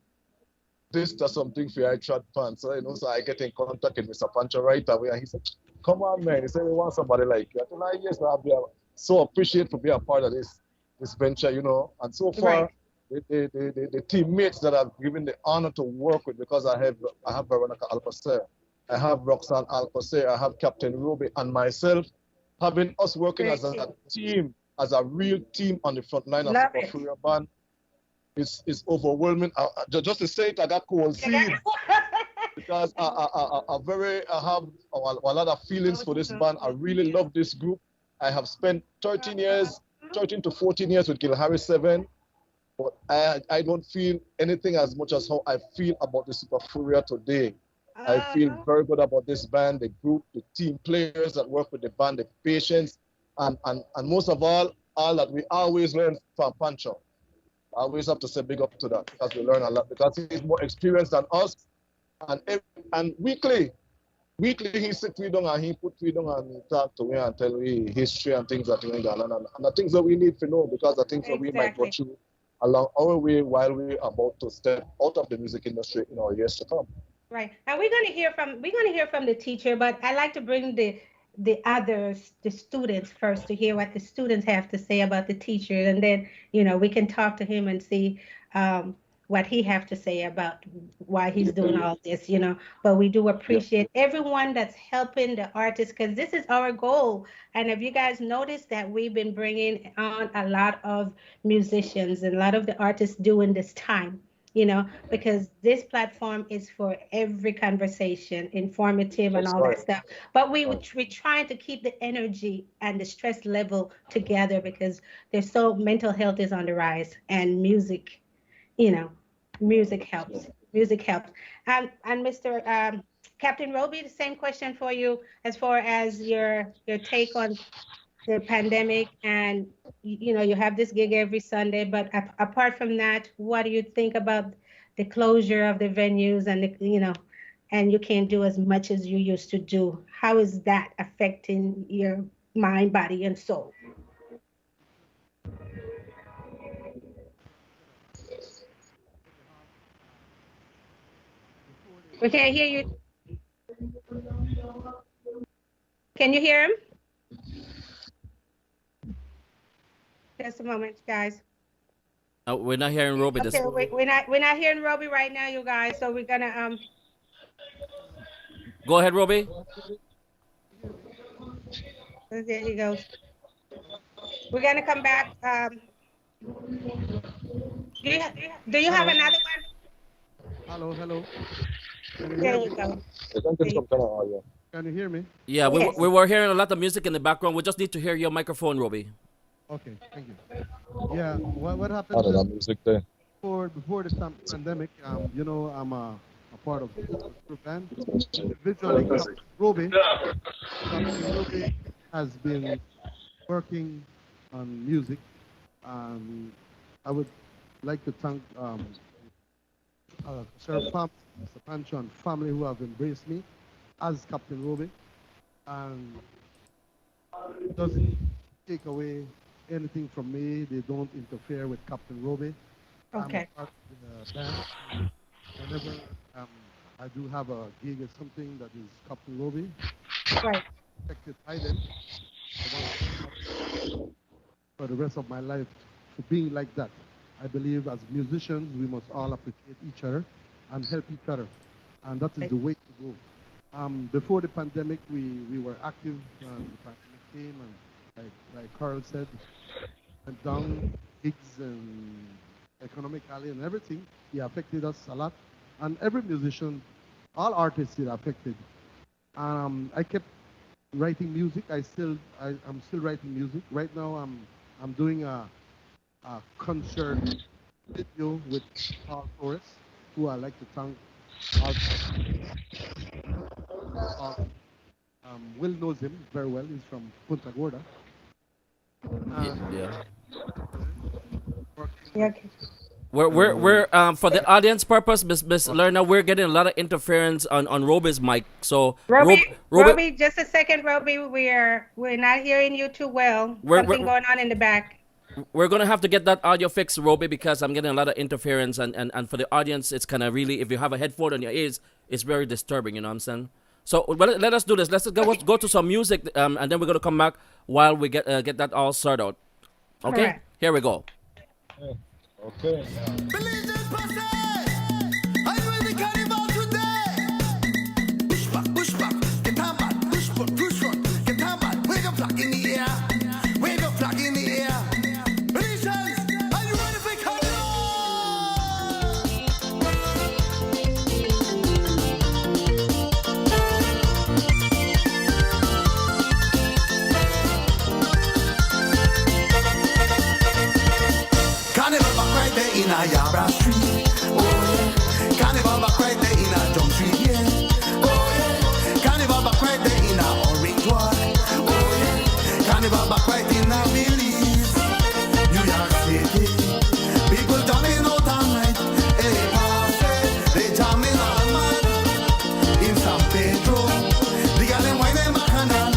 This does something for I trad fan. So, so I get in contact with Mr. Pancho right away. And he said, come on, man. He said, we want somebody like you. I said, like, yes, I'll be so appreciate for being a part of this venture, And so far, the teammates that I've given the honor to work with, because I have Veronica Alcocer, I have Roxanne Alcocer, I have Captain Ruby, and myself, having us working as a team, as a real team on the front line of the Super Band. It's overwhelming. Just to say it, I got cold feet because I have a lot of feelings for this band. I really love this group. I have spent 13 to 14 years with Gilhari 7, but I don't feel anything as much as how I feel about the Super Furia today. I feel very good about this band, the group, the team players that work with the band, the patience, and most of all that we always learn from Pancho. I always have to say big up to that, because we learn a lot, because he's more experienced than us. And weekly he sit we down and he put we down and he talk to me and tell me history and things that we done and the things that we need to know, because the things that we might go through along our way while we're about to step out of the music industry in our years to come. Right. And we're gonna hear from the teacher, but I like to bring the students first to hear what the students have to say about the teacher, and then we can talk to him and see what he have to say about why he's doing all this, But we do appreciate everyone that's helping the artists, because this is our goal. And if you guys notice that we've been bringing on a lot of musicians and a lot of the artists during this time, because this platform is for every conversation, informative and all that stuff. But we're trying to keep the energy and the stress level together, because mental health is on the rise, and music, music helps. Music helps. And Mr. Captain Roby, the same question for you as far as your take on the pandemic, and you have this gig every Sunday, but apart from that, what do you think about the closure of the venues and and you can't do as much as you used to do? How is that affecting your mind, body, and soul? We can't hear you. Can you hear him? Just a moment, guys. We're not hearing Roby. Okay, we're not hearing Roby right now, you guys. So we're gonna Go ahead, Roby. There he goes. We're gonna come back. Do you have another one? Hello. There you go. Can you hear me? Yeah, Yes. we were hearing a lot of music in the background. We just need to hear your microphone, Roby. Okay, thank you. Yeah, what happened before the pandemic? You know, I'm a part of the group band. Individually, Roby has been working on music. I would like to thank Sir Pam, Mr. Pancho, and family who have embraced me as Captain Roby, and it doesn't take away anything from me. They don't interfere with Captain Roby. Okay. I'm a part of the band. Whenever I do have a gig or something that is Captain Roby, Right. protected by them. I want for the rest of my life for being like that. I believe as musicians, we must all appreciate each other and help each other. And that is the way to go. Before the pandemic, we were active. The pandemic came, and like Kurl said, went down, gigs and economically and everything. It affected us a lot. And every musician, all artists are affected. I kept writing music. I'm still writing music. Right now, I'm doing a concert video with Paul Torres, who I like to thank. Wil knows him very well. He's from Punta Gorda. Yeah. Yeah. We're for the audience purpose, Miss Lerna, we're getting a lot of interference on Roby's mic. So Roby, just a second, Roby. We're not hearing you too well. Something going on in the back. We're gonna have to get that audio fixed, Roby, because I'm getting a lot of interference, and for the audience, it's kind of really, if you have a headphone on your ears, it's very disturbing. You know what I'm saying? So let us do this. Let's go to some music, and then we're gonna come back while we get that all sorted out. Okay, Correct. Here we go. Okay. Push back, get on back, push front, get on back, wave your flag in the air, wave your flag in the air. Belizemix, are you ready for carnival? Carnival back right there in a Yabra Street. Oh yeah. Carnival back right there in a Jump Street. Yeah. Oh yeah. Carnival back right there in a Orange Walk. Oh yeah. Carnival back right in a Belize, New York City. People jumping out all night. Hey, party. They jamming all night. In San Pedro, they got them whining bacchanal.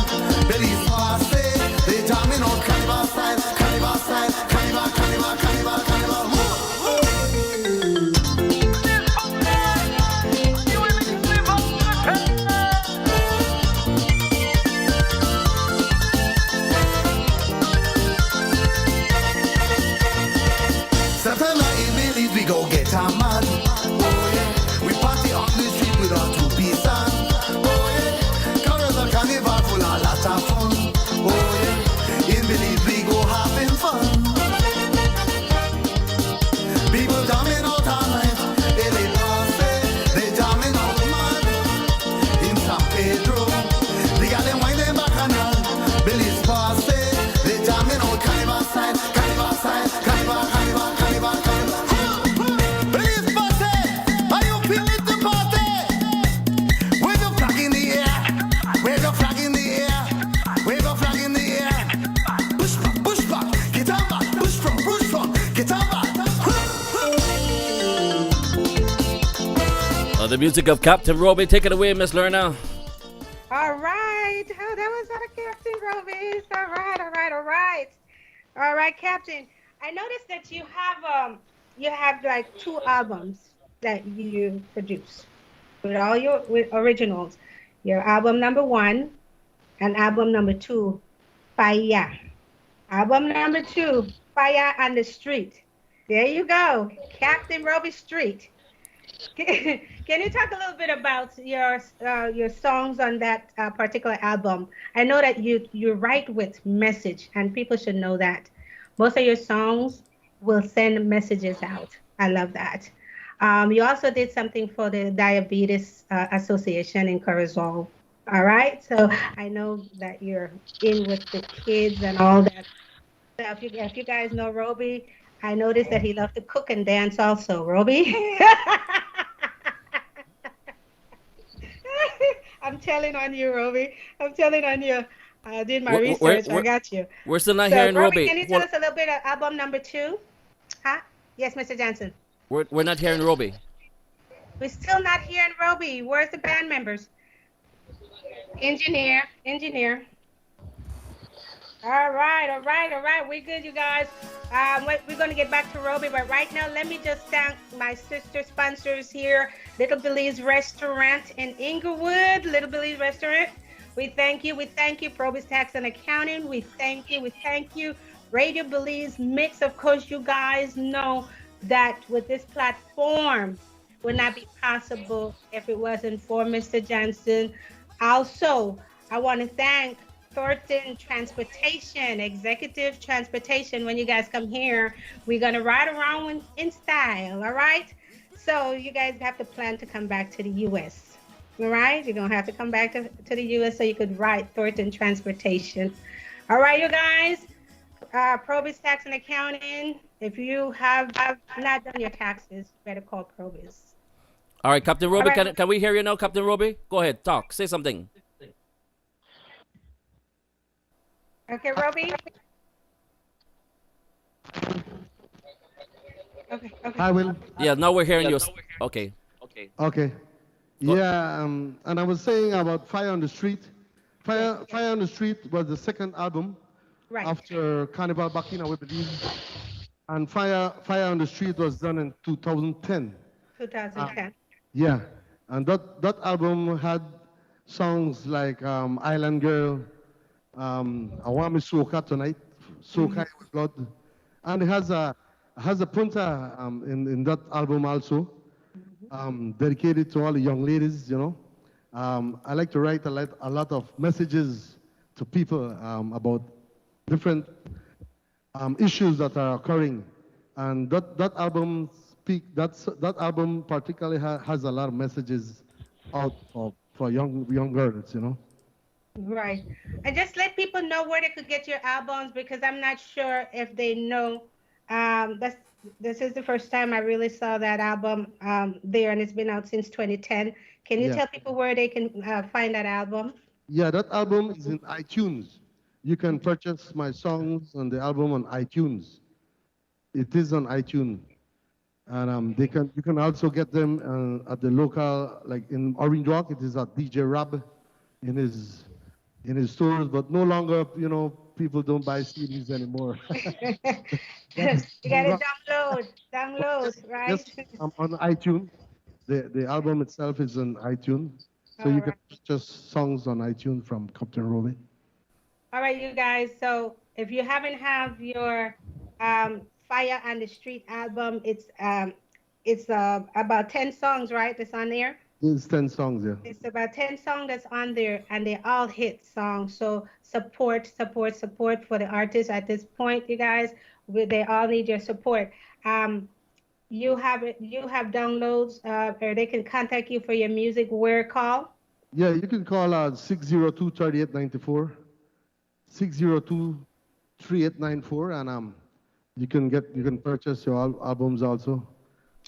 Belize party. They jamming out carnival style, carnival style, carnival, carnival, carnival, carnival. September in Belize, we go get a mad. Oh yeah, we party on the street with our two-piece band. Oh yeah, Carnival carnival full of lot of fun. Oh yeah, in Belize we go having fun. People jamming out all night. They party, they jamming out mad. In San Pedro, they got them whining bacchanal. Belize party, they jamming out carnival style, carnival style, carnival, carnival, carnival, carnival. Belize party, are you feeling the party? Wave your flag in the air, wave your flag in the air, wave your flag in the air. Push back, get on back, push front, get on back. The music of Captain Roby. Take it away, Miss Lerna. All right. Oh, that was out of Captain Roby. All right. All right, Captain. I noticed that you have like 2 albums that you produce with all your originals. Your album number 1 and album number 2, Fire. Album number 2, Fire on the Street. There you go, Captain Roby Street. Can you talk a little bit about your songs on that particular album? I know that you write with message, and people should know that. Most of your songs will send messages out. I love that. You also did something for the Diabetes Association in Curacao. All right, so I know that you're in with the kids and all that. So if you guys know Roby, I noticed that he loved to cook and dance also. Roby? I'm telling on you, Roby. I'm telling on you. I did my research. I got you. We're still not hearing Roby. Can you tell us a little bit of album number 2? Huh? Yes, Mr. Johnson. We're not hearing Roby. We're still not hearing Roby. Where's the band members? Engineer. All right. We're good, you guys. We're going to get back to Roby, but right now, let me just thank my sister sponsors here, Little Belize Restaurant in Inglewood. Little Belize Restaurant. We thank you. Probis Tax and Accounting. We thank you. Radio Belizemix. Of course, you guys know that with this platform would not be possible if it wasn't for Mr. Johnson. Also, I want to thank Thornton Transportation, Executive Transportation. When you guys come here, we're going to ride around in style, all right? So you guys have to plan to come back to the U.S., all right? You're going to have to come back to the U.S. so you could ride Thornton Transportation. All right, you guys, Probis Tax and Accounting. If you have not done your taxes, better call Probis. All right, Captain Roby, right. can we hear you now, Captain Roby? Go ahead, talk, say something. Okay, Roby? Okay. I will. Yeah, now we're hearing you. Okay. Okay. Yeah, and I was saying about Fire on the Street. Fire on the Street was the second album after Carnival Bakina, we believe. And Fire on the Street was done in 2010. 2010. Yeah, and that album had songs like Island Girl, I Want Me Soca Tonight, Soca with Blood, and it has a punta in that album also, dedicated to all the young ladies, you know. I like to write a lot of messages to people about different issues that are occurring, and that album particularly has a lot of messages out for young girls, you know. Right. And just let people know where they could get your albums, because I'm not sure if they know. This is the first time I really saw that album there, and it's been out since 2010. Can you tell people where they can find that album? Yeah, that album is in iTunes. You can purchase my songs on the album on iTunes. It is on iTunes. And you can also get them at the local, like in Orange Walk, it is at DJ Rab in his stores, but no longer, you know, people don't buy CDs anymore. You gotta download, right? Yes, on iTunes. The album itself is on iTunes. So you can purchase songs on iTunes from Captain Roby. All right, you guys. So if you haven't have your Fire on the Street album, it's about 10 songs, right? That's on there. It's 10 songs, yeah. It's about 10 songs that's on there, and they're all hit songs. So support for the artists at this point, you guys. They all need your support. You have downloads, or they can contact you for your music. Where call? Yeah, you can call 602-3894, 602-3894, and you can purchase your albums also.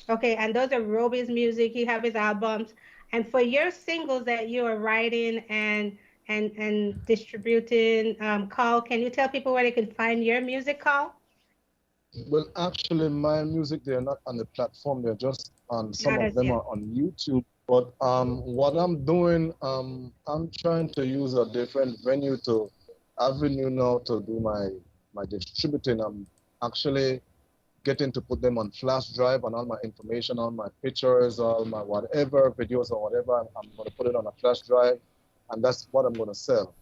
Okay, and those are Roby's music. He have his albums. And for your singles that you are writing and distributing, Carl, can you tell people where they can find your music, Carl? Well, actually, my music, they're not on the platform. They're just on, some of them are on YouTube. But what I'm doing, I'm trying to use a different avenue now to do my distributing. I'm actually getting to put them on flash drive, and all my information, all my pictures, all my whatever, videos or whatever, I'm going to put it on a flash drive, and that's what I'm going to sell.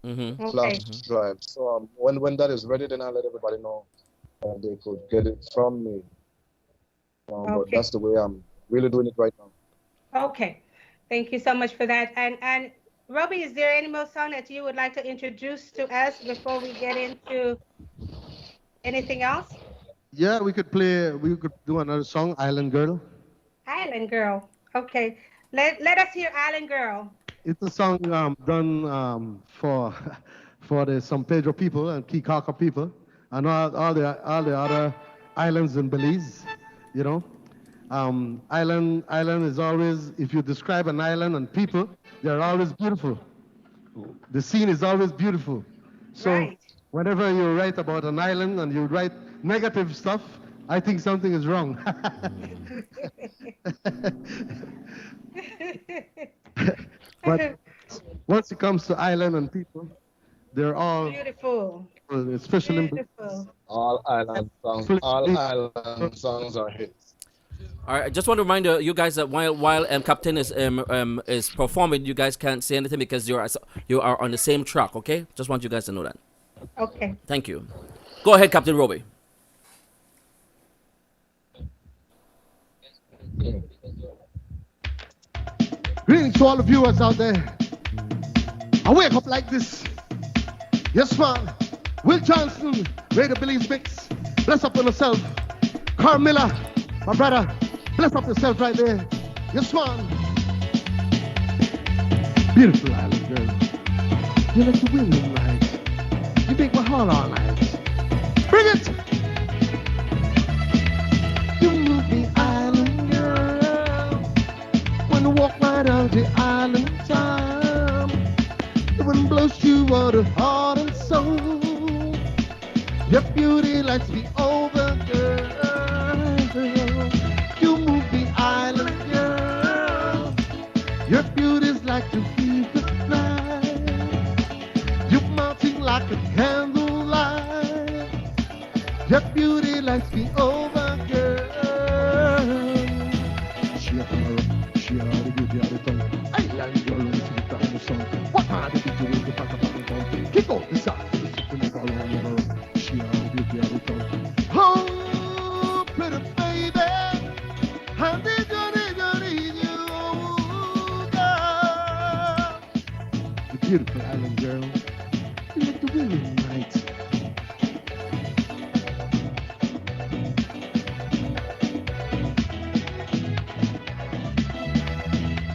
Okay. Drive. So when that is ready, then I'll let everybody know they could get it from me. But Okay. that's the way I'm really doing it right now. Okay. Thank you so much for that. And Robbie, is there any more song that you would like to introduce to us before we get into anything else? Yeah, we could do another song, Island Girl. Island Girl. Okay. Let us hear Island Girl. It's a song done for for the San Pedro people and Kikaka people and all the other islands in Belize, you know. Island is always, if you describe an island and people, they're always beautiful. The scene is always beautiful. So Right. whenever you write about an island and you write negative stuff, I think something is wrong. But once it comes to island and people, they're all Beautiful. especially Beautiful. All island songs are hits. All right, I just want to remind you guys that while Captain is performing, you guys can't say anything because you are on the same track. Okay, just want you guys to know that. Okay. Thank you. Go ahead, Captain Robbie. Greetings to all the viewers out there. I wake up like this. Yes, man. Wil Johnson, Radio Belizemix. Bless up on yourself. Kurl Miller, my brother. Bless up yourself right there. Yes, man. Beautiful island girl. You like the wind at night. You make my heart all night. Bring it! You move the island girl. When you walk right down the island time, the wind blows you out of heart and soul. Your beauty lights me over, girl. You move the island, girl. Your beauty's like the fever night. You're melting like a candlelight. Your beauty lights me over, girl. She had a beauty out of tongue. Island girl, let's see the time of song. What kind of beauty is the pack of fucking tongue? Kick off the side, the system is all on your own. She had a beauty out of tongue. Oh, pretty baby, I need you, girl. The beautiful island girl. You like the wind in the night.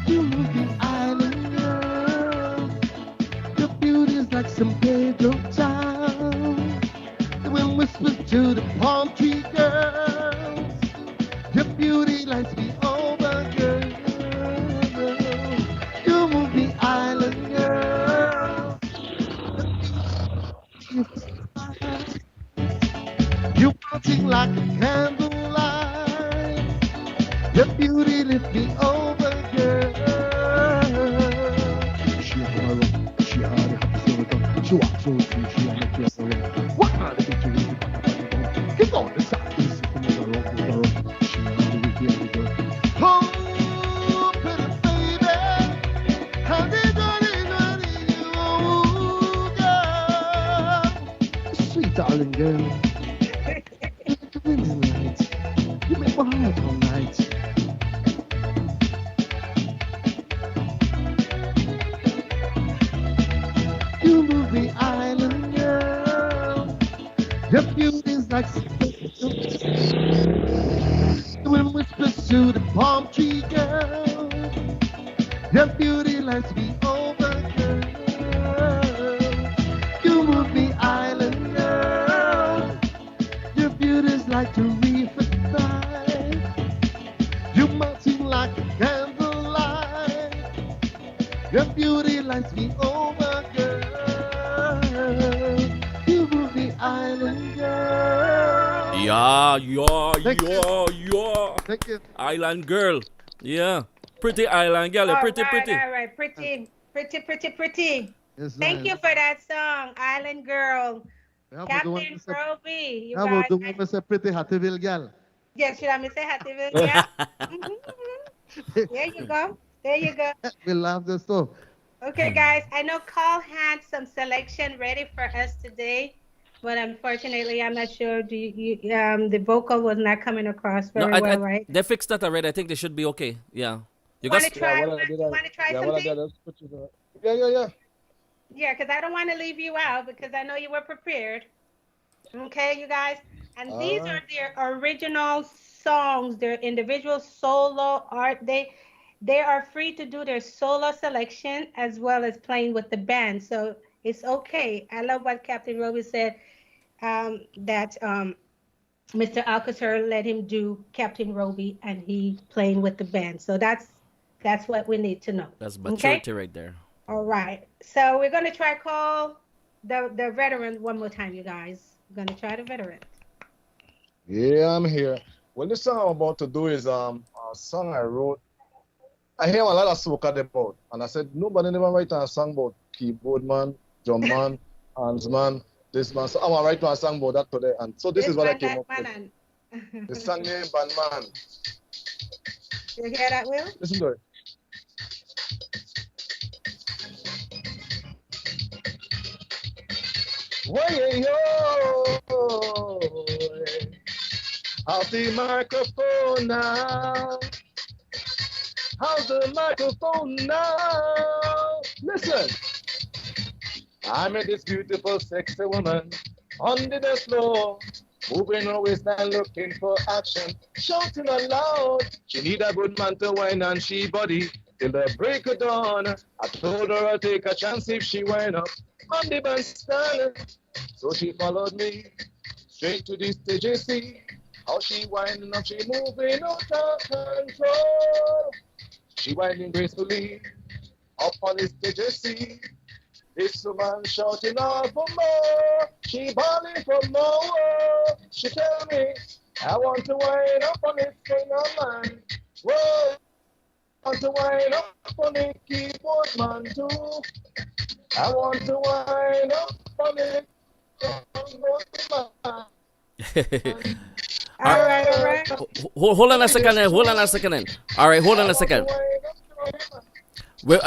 You look the island girl. Your beauty is like San Pedro town. The wind whispers to the palm tree girls. Your beauty lights me over, girl. You move the island girl. You're melting like a candlelight. Your beauty lift me over, girl. She walks so free, she on the dress around. What kind of picture is it? Keep on the side, this is the rock. She on the weekend, girl. Oh, pretty baby, how did you, girl? Sweet darling girl. The wind in the night. You make my heart all night. You move the island girl. Your beauty's like the wind whispers to the palm tree girl. Your beauty lights me over, girl. You move the island girl. Your beauty's like the reefer night. You're melting like a candlelight. Your beauty lights me over, girl. You move the island girl. Yeah. Thank you. Island girl. Yeah. Pretty island girl. Pretty. All right. Pretty. Yes, Thank you for that song, Island Girl. Captain Roby. You I will do guys. me say pretty Hattieville girl. Yes, should I say Hattieville? Yeah. There you go. We love this stuff. Okay, guys, I know Carl had some selection ready for us today, but unfortunately, I'm not sure. The vocal was not coming across No, very well, right? they fixed that already. I think they should be okay. Yeah. You Want to guys. try? Yeah, what I You did, want to try yeah, what I something? did, I put you there. Yeah. Yeah, because I don't want to leave you out because I know you were prepared. Okay, you guys, and these are their original songs, their individual solo art. They are free to do their solo selection as well as playing with the band, so it's okay. I love what Captain Roby said, that Mr. Alcacer let him do Captain Roby and he playing with the band. So that's what we need to know. That's Okay? maturity right there. All right. So we're gonna try call the veteran one more time, you guys. We're gonna try the veteran. Yeah, I'm here. Well, this song I'm about to do is a song I wrote. I hear a lot of soca about, and I said nobody never write a song about keyboard man, drum man, hands man, this man. So I'm gonna write a song about that today, and so this is what I came up with. The song name Bandman. You hear that, Will? Listen to it. Way yo, how's the microphone now? How's the microphone now? Listen, I met this beautiful, sexy woman on the dance floor, moving her waist and looking for action, shouting aloud. She need a good man to wine and she body till the break of dawn. I told her I'll take a chance if she wind up on the bandstand. So she followed me straight to the stage and see how she winding up, she moving out of control. She winding gracefully up on the stage and see this woman shouting out for more. She bawling for more. She tell me, I want to wind up on this singer man. Whoa, I want to wind up on the keyboard man too. I want to wind up on it. All right. Hold on a second. All right, hold on a second. Well,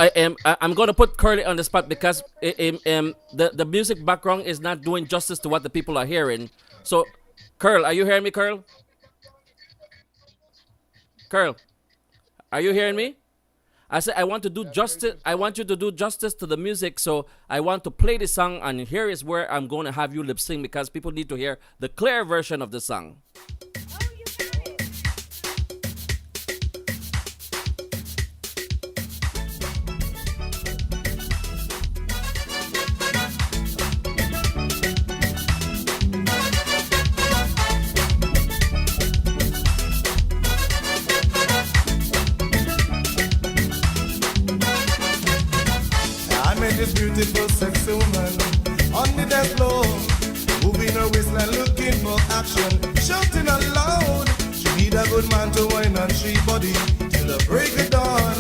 I'm going to put Curly on the spot because the music background is not doing justice to what the people are hearing. So, Kurl, are you hearing me, Kurl? Kurl, are you hearing me? I said I want to do justice. I want you to do justice to the music. So I want to play the song, and here is where I'm going to have you lip sync because people need to hear the clear version of the song. This beautiful, sexy woman on the dance floor, moving her waistline, looking for action, shouting aloud. She need a good man to wine on she body till the break of dawn.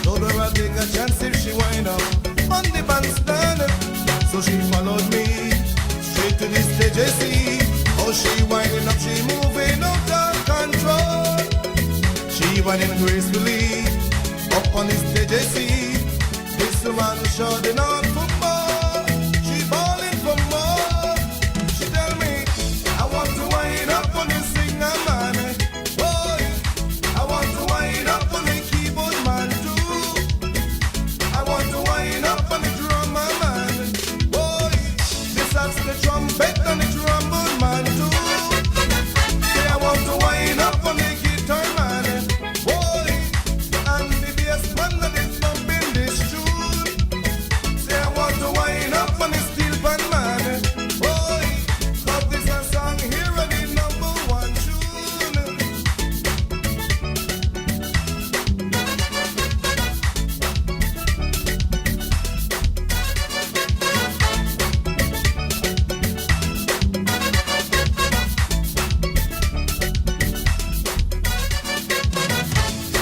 Told her I'll take a chance if she wind up on the bandstand. So she followed me straight to the stage. I see how she winding up, she moving out of control. She winding gracefully up on the stage. I see this woman shouting out for more. She bawling for more. She tell me, I want to wind up on the singer man. Boy, I want to wind up on the keyboard man too. I want to wind up on the drummer man. Boy, this has the trumpet and the trombone man too. Say I want to wind up on the guitar man. Boy, and the bass man that is bumping this tune. I want to wind up on the steel pan man. Boy, cause this a song here and the number one tune.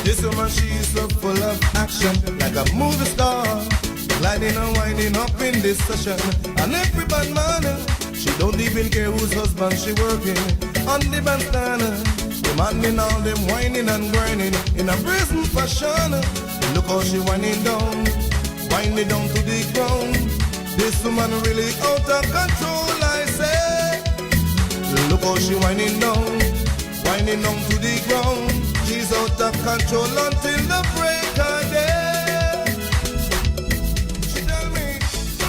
This woman, she is so full of action, like a movie star. Gliding and winding up in this session. And every bad man, she don't even care whose husband she working on the bandstand. Demanding all them whining and grinding in a brazen fashion. Look how she winding down wind me down to the ground. This woman really out of control, I say. Look how she winding down to the ground. She's out of control until the break of day. She tell me,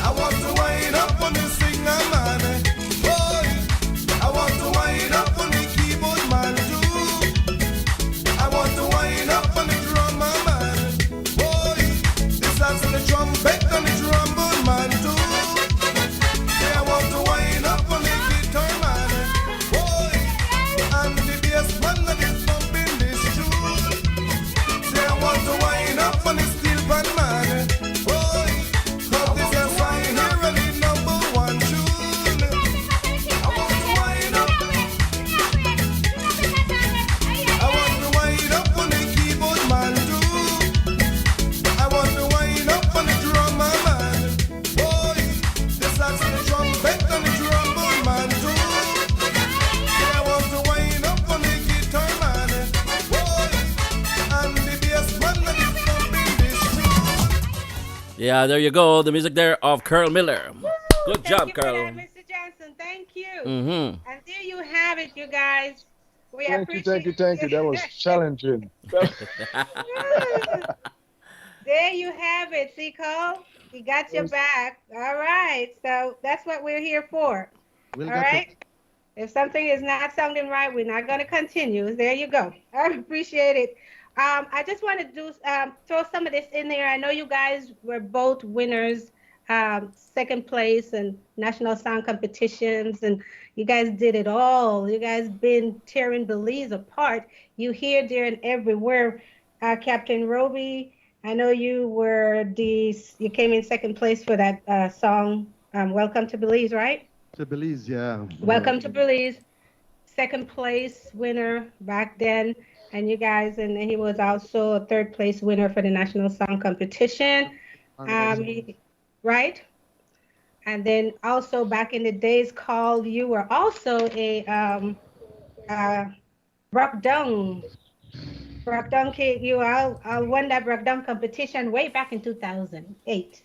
I want to wind up on the singer man. Boy, I want to wind up on the keyboard man too. I want to wind up on the drummer man. Boy, this has the trumpet and the trombone man too. Say I want to wind up on the guitar man. Boy, and the bass man that is pumping this tune. Say I want to wind up on the steel pan man. Boy, 'cause this is right here and the number one tune. I want to wind up. I want to wind up on the keyboard man too. I want to wind up on the drummer man. Boy, this is the trumpet and the trombone man too. Say I want to wind up on the guitar man. Boy, and the bass man that is pumping this tune. Yeah, there you go. The music there of Kurl Miller. Good job, Thank you for Kurl. that, Mr. Johnson. Thank you. Mm-hmm. And there you have it, you guys. We Thank you. That was challenging. There you have it. See, Cole? We got your back. All right. So that's what we're here for. We'll All get right. If something is not sounding right, we're not going to continue. There you go. I appreciate it. I just want to do throw some of this in there. I know you guys were both winners, second place and national song competitions, and you guys did it all. You guys been tearing Belize apart. You here, there, and everywhere. Captain Roby, I know you you came in second place for that song, Welcome to Belize, right? to Belize, yeah. Welcome to Belize, second place winner back then, and you guys, and he was also a third place winner for the national song competition, right? And then also back in the days, Carl, you were also a Brockdown kid. You won that Brockdown competition way back in 2008.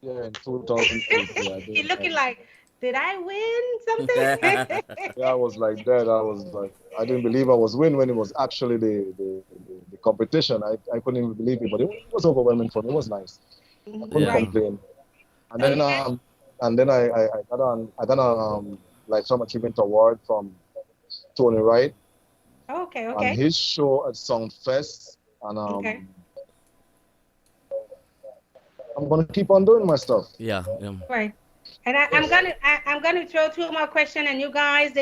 Yeah, in 2008. Yeah, You're looking like, did I win something? Yeah, I was like that. I was like, I didn't believe I was winning when it was actually the competition. I couldn't even believe it, but it was overwhelming for me. It was nice. I couldn't complain. And then I got on like some achievement award from Tony Wright. Okay. On his show at Soundfest, and I'm gonna keep on doing my stuff. Yeah. Right. And I'm gonna throw two more questions, and you guys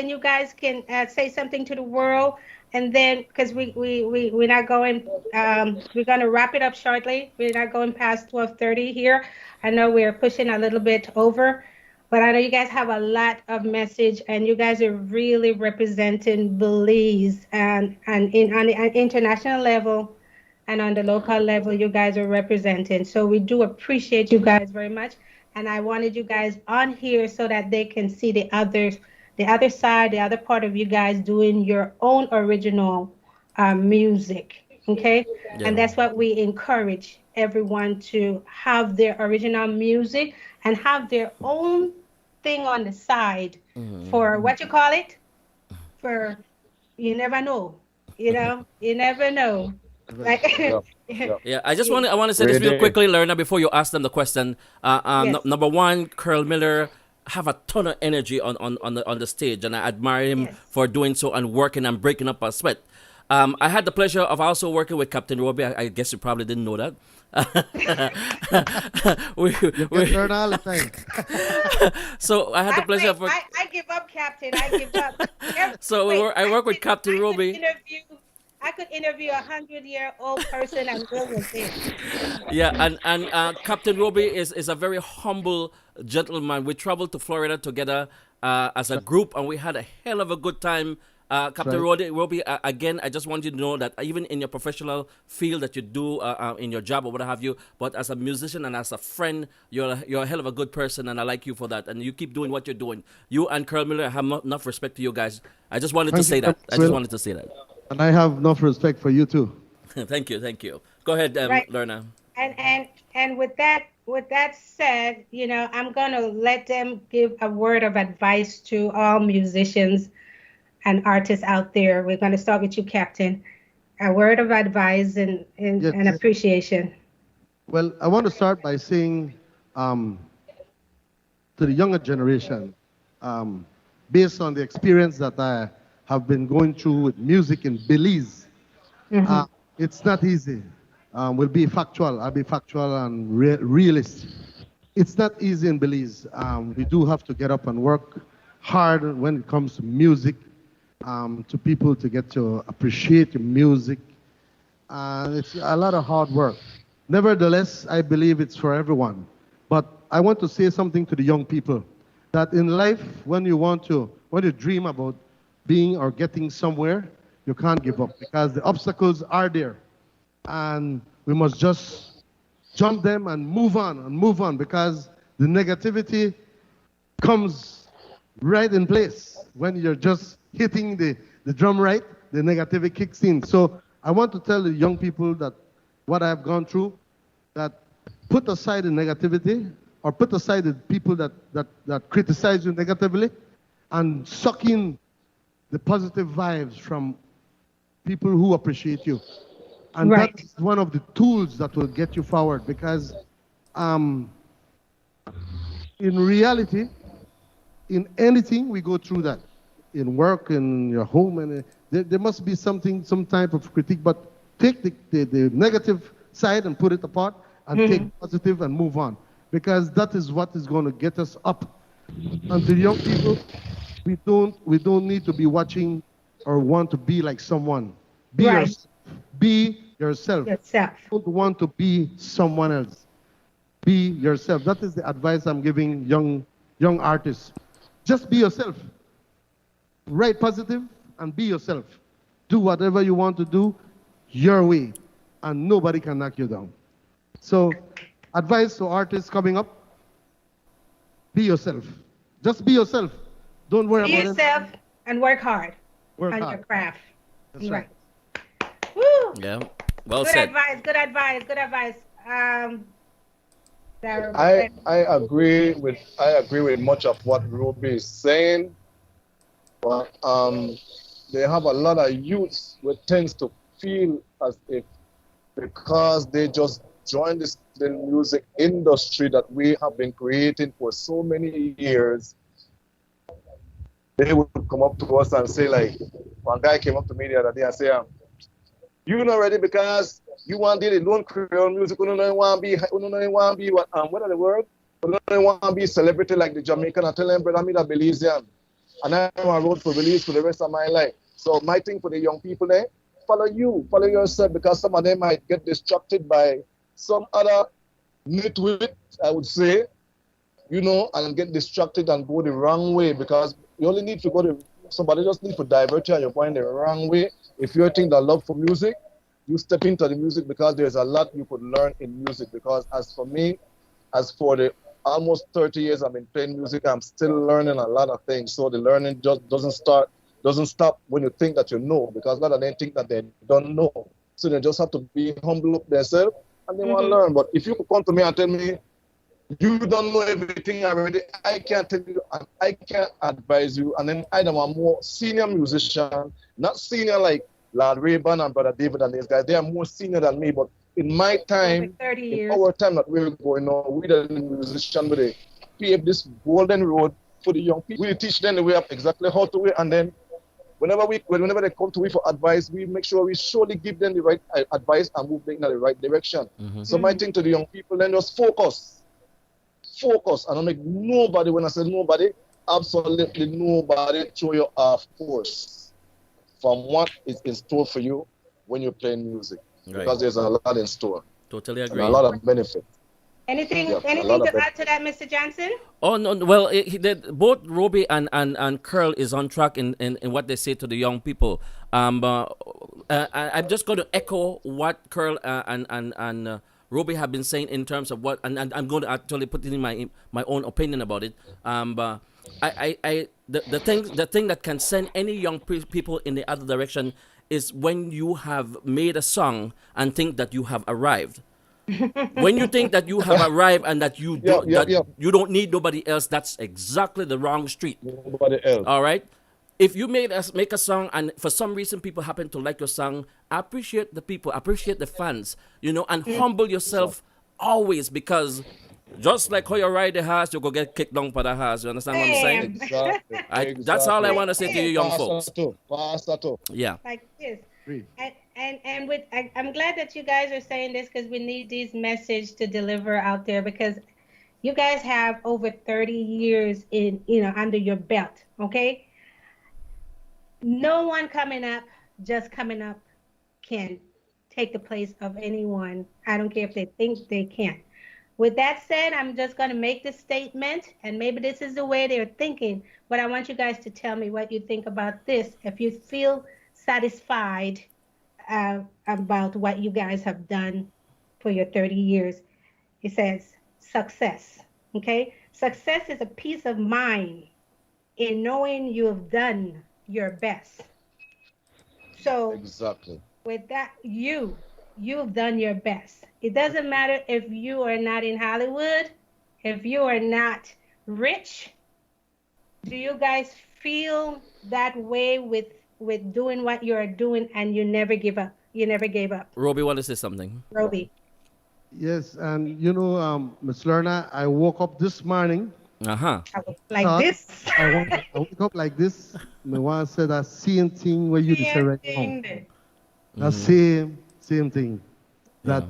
can say something to the world, and then because we're not going, we're gonna wrap it up shortly. We're not going past 12:30 here. I know we're pushing a little bit over, but I know you guys have a lot of message, and you guys are really representing Belize, and on the international level, and on the local level, you guys are representing. So we do appreciate you guys very much. And I wanted you guys on here so that they can see the other side, the other part of you guys doing your own original music, okay? Yeah. And that's what we encourage everyone to have their original music and have their own thing on the side for what you call it? For you never know, you never know. Yeah, I want to say this real quickly, Lerna, before you ask them the question. Yes. Number one, Kurl Miller have a ton of energy on the stage, and I admire him for doing so and working and breaking up a sweat. I had the pleasure of also working with Captain Roby. I guess you probably didn't know that. So I had the pleasure of I give up, Captain. I give up. I work with Captain Roby. I could interview a 100-year-old person and go with it. Yeah, and Captain Roby is a very humble gentleman. We traveled to Florida together as a group, and we had a hell of a good time. Captain Roby, again, I just want you to know that even in your professional field that you do in your job or what have you, but as a musician and as a friend, you're a hell of a good person, and I like you for that. And you keep doing what you're doing. You and Kurl Miller have enough respect to you guys. I just wanted to say that. And I have enough respect for you too. Thank you. Go ahead, Lerna. And with that, with that said, I'm going to let them give a word of advice to all musicians and artists out there. We're going to start with you, Captain. A word of advice and Yes. appreciation. Well, I want to start by saying to the younger generation, based on the experience that I have been going through with music in Belize, it's not easy. We'll be factual. I'll be factual and realist. It's not easy in Belize. We do have to get up and work hard when it comes to music, to people to get to appreciate the music. It's a lot of hard work. Nevertheless, I believe it's for everyone. But I want to say something to the young people, that in life, when you dream about being or getting somewhere, you can't give up because the obstacles are there. And we must just jump them and move on because the negativity comes right in place. When you're just hitting the drum right, the negativity kicks in. So I want to tell the young people that what I've gone through, that put aside the negativity or put aside the people that criticize you negatively and suck in the positive vibes from people who appreciate you. And that's one of the tools that will get you forward because in reality, in anything, we go through that. In work, in your home, and there must be some type of critique, but take the negative side and put it apart and take positive and move on because that is what is going to get us up. And to young people, we don't need to be watching or want to be like someone. Be yourself. Be yourself. Don't want to be someone else. Be yourself. That is the advice I'm giving young artists. Just be yourself. Write positive and be yourself. Do whatever you want to do your way, and nobody can knock you down. So, advice to artists coming up: be yourself. Just be yourself. Don't worry about it. Be yourself and work hard on your craft. That's right. Woo! Yeah. Well good said. Good advice. I agree with much of what Ruby is saying, but they have a lot of youths who tends to feel as if because they just joined the music industry that we have been creating for so many years, they would come up to us and say, like, one guy came up to me the other day and say, you not ready because you want to do the lone Creole music, you don't want to be what are the word? You don't want to be celebrity like the Jamaican. I tell them, brother, I'm a Belizean. And I'm on a road for Belize for the rest of my life. So my thing for the young people there, follow yourself, because some of them might get distracted by some other nitwit, I would say, and get distracted and go the wrong way, because you only need to go somebody just need to divert you and you're going the wrong way. If you're thinking that love for music, you step into the music because there's a lot you could learn in music. Because as for me, as for the almost 30 years I've been playing music, I'm still learning a lot of things. So the learning just doesn't stop when you think that you know, because a lot of them think that they don't know. So they just have to be humble up themselves and they want to learn. But if you could come to me and tell me, you don't know everything already, I can't tell you, and I can't advise you. And then I'm a more senior musician, not senior like Lord Rayburn and Brother David and these guys. They are more senior than me, but in my time, in our time that we're going on, we the musician, we pave this golden road for the young people. We teach them the way up exactly how to way, and then whenever they come to me for advice, we make sure we surely give them the right advice and move them in the right direction. So my thing to the young people, then just focus. And I make nobody, when I say nobody, absolutely nobody throw you off course from what is in store for you when you're playing music. Right. Because there's a lot in store. Totally agree. And a lot of benefit. Anything to add to that, Mr. Johnson? Oh, no. Well, both Roby and Kurl is on track in what they say to the young people. I'm just going to echo what Kurl and Roby have been saying in terms of what, and I'm going to actually put in my own opinion about it. The thing that can send any young people in the other direction is when you have made a song and think that you have arrived. When you think that you have arrived and that you Yeah, do, yeah, that yeah. you don't need nobody else, that's exactly the wrong street. Nobody else. All right. If you make a song and for some reason people happen to like your song, appreciate the people, appreciate the fans, and humble yourself always, because just like how you ride the horse, you go get kicked down by the horse. You understand what I'm saying? Exactly. That's all I want to say to you young folks. Pastor too. Yeah. Like this. And I'm glad that you guys are saying this, because we need these messages to deliver out there, because you guys have over 30 years under your belt. Okay. No one coming up can take the place of anyone. I don't care if they think they can. With that said, I'm just going to make this statement, and maybe this is the way they're thinking, but I want you guys to tell me what you think about this. If you feel satisfied about what you guys have done for your 30 years, it says success. Okay? Success is a peace of mind in knowing you have done your best. So exactly. With that, you've done your best. It doesn't matter if you are not in Hollywood, if you are not rich. Do you guys feel that way with doing what you are doing, and you never give up? You never gave up. Roby want to say something. Roby. Yes, and Miss Lorna, I woke up this morning. Like this. I woke up like this. My wife said that same thing where you say right now. That same thing. That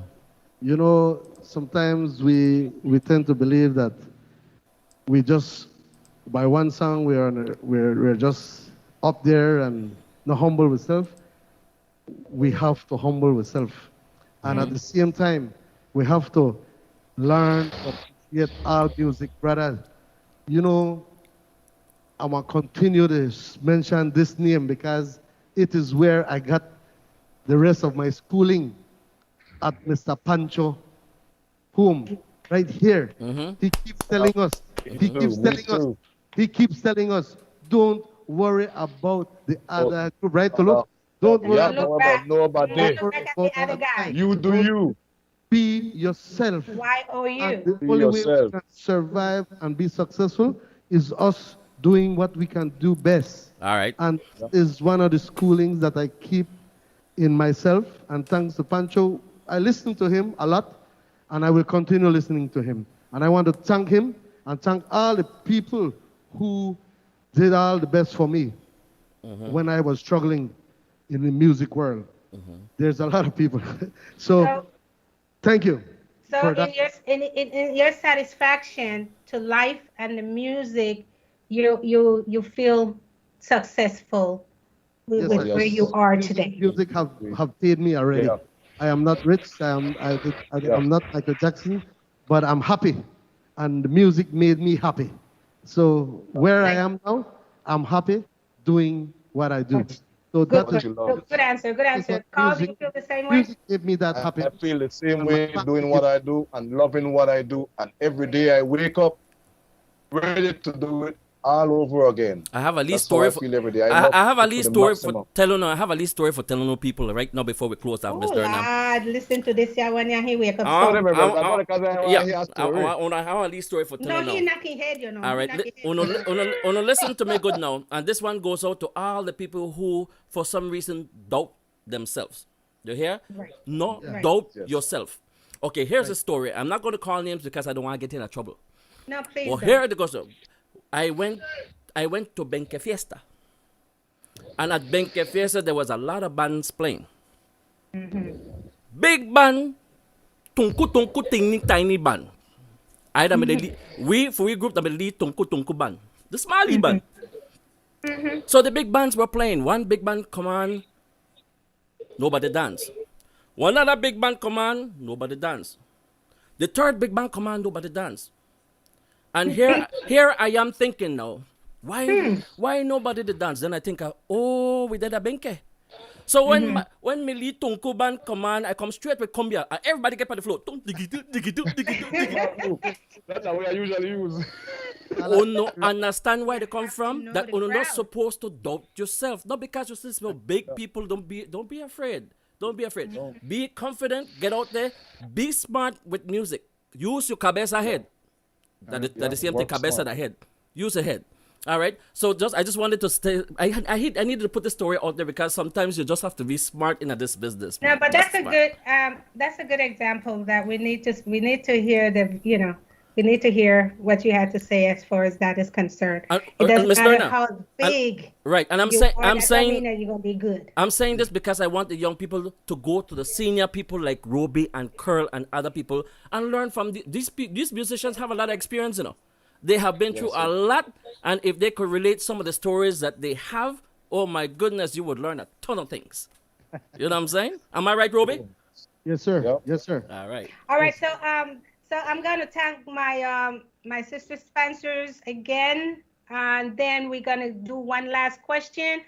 sometimes we tend to believe that we just by one song we're just up there and not humble with self. We have to humble with self, and at the same time we have to learn to appreciate our music, brother. I'm gonna continue to mention this name because it is where I got the rest of my schooling at Mr. Pancho, whom right here, he keeps telling us, he keeps telling us, don't worry about the other group, right? To look, don't worry about nobody. You do you. Be yourself. YOU. And the only way we can survive and be successful is us doing what we can do best. All right. And is one of the schoolings that I keep in myself. And thanks to Pancho, I listen to him a lot, and I will continue listening to him. And I want to thank him and thank all the people who did all the best for me when I was struggling in the music world. There's a lot of people. So thank you. So in your satisfaction to life and the music, you feel successful with where you are today. Music have paid me already. Yeah. I am not rich. I'm not Michael Jackson, but I'm happy, and the music made me happy. So where I am now, I'm happy doing what I do. So good answer. Carl, do you feel the same way? Music gave me that happiness. I feel the same way doing what I do and loving what I do, and every day I wake up ready to do it all over again. I have a least story for every day. I have a least story for telling. I have a least story for telling people right now before we close out, Mr. Lord, listen to this when he wake up. I have a least story for telling. No, he knocking head, All right, listen to me good now. And this one goes out to all the people who, for some reason, doubt themselves. You hear? Right. No, doubt yourself. Okay, here's a story. I'm not going to call names because I don't want to get in trouble. No, please. Well, here it goes. I went to Benque Fiesta. And at Benque Fiesta, there was a lot of bands playing. Big band, tunku tiny band. We group the lead tunku band. The smally band. So the big bands were playing. One big band come on, nobody dance. One other big band come on, nobody dance. The third big band come on, nobody dance. And here I am thinking now, why nobody did dance? Then I think, we did a benke. So when me lead tunku band come on, I come straight with cumbia, and everybody get on the floor. That's how I usually use. No understand where they come from. That you're not supposed to doubt yourself. Not because you're still big people. Don't be afraid. Don't be afraid. Be confident. Get out there. Be smart with music. Use your cabeza head. That is the same thing. Cabeza the head. Use a head. All right. So I just wanted to stay. I needed to put the story out there because sometimes you just have to be smart in this business. No, but that's a good example that we need to hear we need to hear what you had to say as far as that is concerned. It doesn't matter LORNA, how big. Right, and I'm saying that you're gonna be good. I'm saying this because I want the young people to go to the senior people like Roby and Kurl and other people and learn from these musicians. Have a lot of experience, They have been through a lot, and if they could relate some of the stories that they have, oh my goodness, you would learn a ton of things. You know what I'm saying? Am I right, Roby? Yes, sir. Yep. Yes, sir. All right. All right, so I'm gonna thank my sister sponsors again, and then we're gonna do one last question,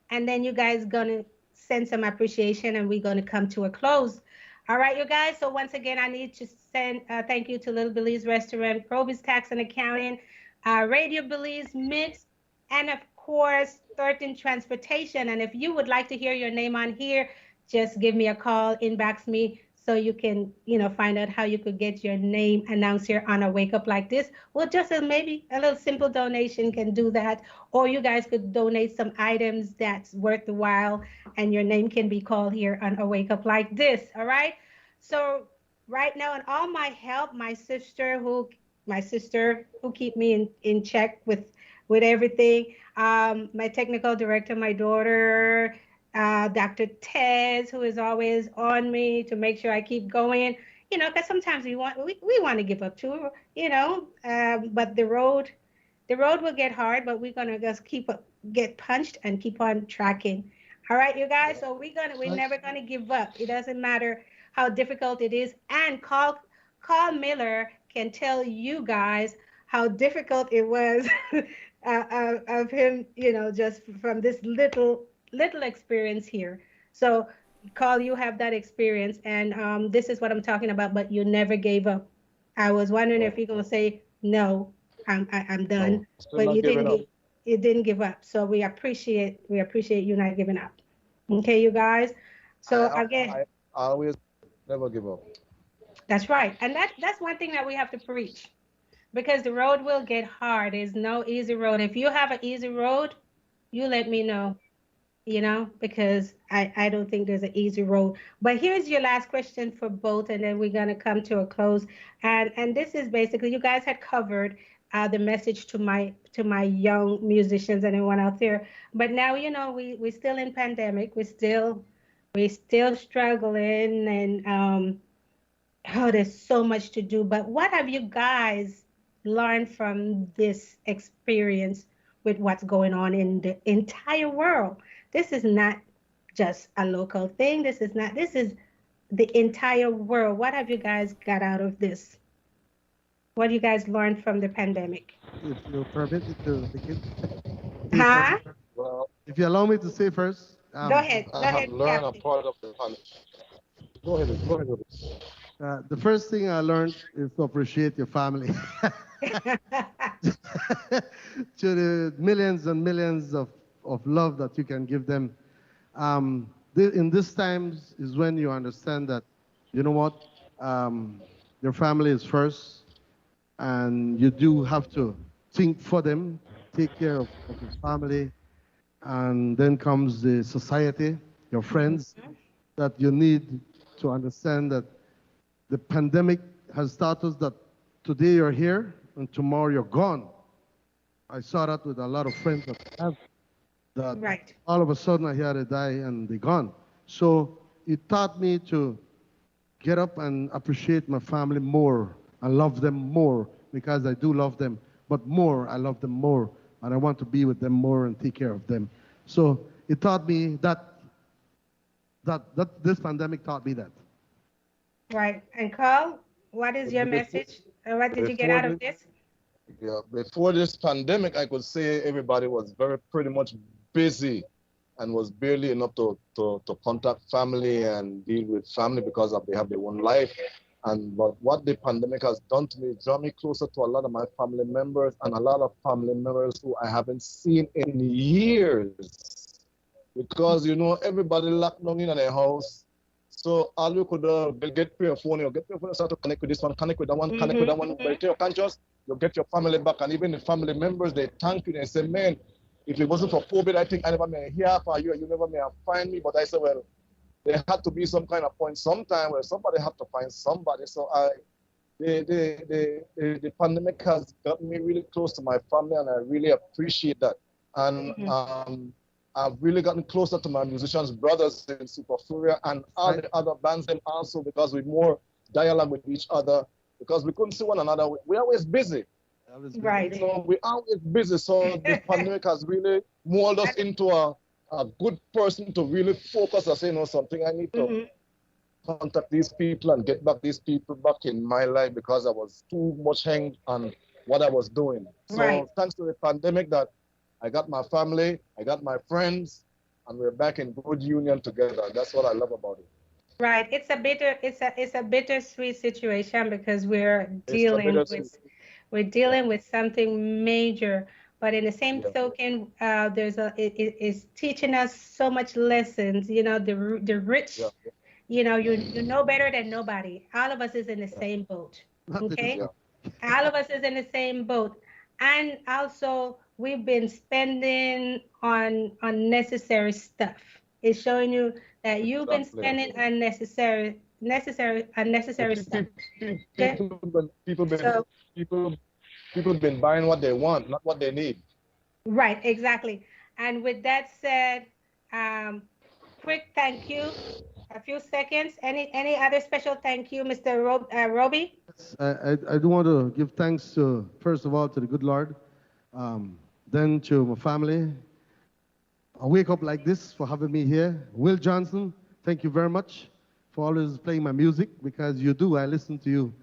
and then you guys gonna send some appreciation, and we're gonna come to a close. All right, you guys. So once again, I need to send thank you to Little Belize Restaurant, Proby's Tax and Accounting, Radio Belizemix, and of course 13 Transportation. And if you would like to hear your name on here, just give me a call, inbox me, so you can, find out how you could get your name announced here on a Wake Up Like This. Well, just maybe a little simple donation can do that. Or you guys could donate some items that's worth the while, and your name can be called here on a Wake Up Like This. All right. So right now, and all my help, my sister who keep me in check with everything. My technical director, my daughter, Dr. Tez, who is always on me to make sure I keep going, because sometimes we want to give up too, but the road will get hard, but we're going to just get punched and keep on tracking. All right, you guys. So we're never going to give up. It doesn't matter how difficult it is. And Kurl Miller can tell you guys how difficult it was of him, just from this little experience here. So Kurl, you have that experience, and this is what I'm talking about, but you never gave up. I was wondering if you're gonna say no, I'm done, but you didn't give up. So we appreciate you not giving up. Okay, you guys. So again, I always never give up. That's right, and that's one thing that we have to preach, because the road will get hard. There's no easy road. If you have an easy road, you let me know. Because I don't think there's an easy road. But here's your last question for both, and then we're going to come to a close. And this is basically, you guys had covered the message to my young musicians and everyone out there. But now, we're still in pandemic. We're still struggling, and there's so much to do. But what have you guys learned from this experience with what's going on in the entire world? This is not just a local thing. This is the entire world. What have you guys got out of this? What have you guys learned from the pandemic? If you permit me to begin. Huh? Well, If you allow me to say first. Go ahead. I have learned a part of the pandemic. Go ahead with it. The first thing I learned is to appreciate your family. To the millions and millions of love that you can give them. In these times is when you understand that, your family is first, and you do have to think for them, take care of his family, and then comes the society, your friends, that you need to understand that the pandemic has taught us that today you're here and tomorrow you're gone. I saw that with a lot of friends that have that. Right. All of a sudden I hear they die and they're gone. So it taught me to get up and appreciate my family more and love them more, because I do love them, but more, I love them more, and I want to be with them more and take care of them. So it taught me that this pandemic taught me that. Right. And Kurl, what is your message? What did you get out of this? Yeah, before this pandemic, I could say everybody was pretty much busy and was barely enough to contact family and deal with family because they have their own life. But what the pandemic has done to me, draw me closer to a lot of my family members, and a lot of family members who I haven't seen in years. Because, everybody locked down in their house, So all we could get your phone, you get your phone, start to connect with this one, connect with that one, connect with that one. But you can't just, you get your family back, and even the family members, they thank you. They say, man, if it wasn't for COVID, I think I never may hear for you, and you never may have find me. But I said, well, there had to be some kind of point sometime where somebody had to find somebody. So the pandemic has got me really close to my family, and I really appreciate that. And I've really gotten closer to my musicians brothers in Super Furia and all the other bands them also, because we more dialogue with each other, because we couldn't see one another. We're always busy. Right. You know, we're always busy. So the pandemic has really molded us into a good person to really focus and say, you know, something I need to contact these people and get back these people back in my life, because I was too much hanged on what I was doing. So thanks to the pandemic that I got my family, I got my friends, and we're back in good union together. That's what I love about it. Right. It's a bittersweet situation, because we're dealing with something major. But in the same token, it is teaching us so much lessons. You know, the rich. You know, you know better than nobody. All of us is in the same boat. Okay. All of us is in the same boat, and also, we've been spending on unnecessary stuff. It's showing you that you've been spending unnecessary stuff. Okay? People been buying what they want, not what they need. Right, exactly. And with that said, quick thank you. A few seconds. Any other special thank you, Mr. Roby? I do want to give thanks to, first of all, to the good Lord. Then to my family. I wake up like this for having me here. Wil Johnson, thank you very much for always playing my music, because you do. I listen to you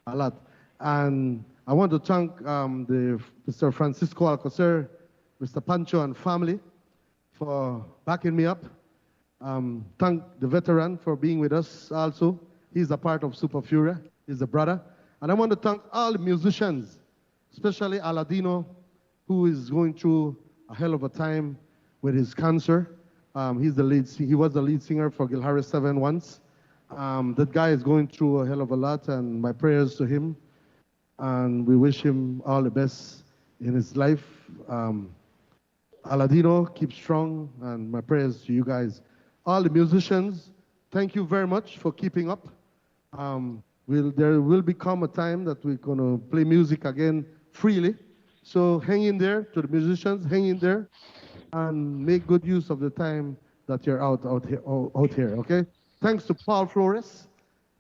a lot. And I want to thank Mr. Francisco Alcocer, Mr. Pancho and family for backing me up. Thank the veteran for being with us also. He's a part of Super Furia. He's a brother. And I want to thank all the musicians, especially Aladino, who is going through a hell of a time with his cancer. He was the lead singer for Gil Harris 7 once. That guy is going through a hell of a lot, and my prayers to him. And we wish him all the best in his life. Aladino, keep strong, and my prayers to you guys. All the musicians, thank you very much for keeping up. There will become a time that we're going to play music again freely. So hang in there. To the musicians, hang in there and make good use of the time that you're out here, okay? Thanks to Paul Flores.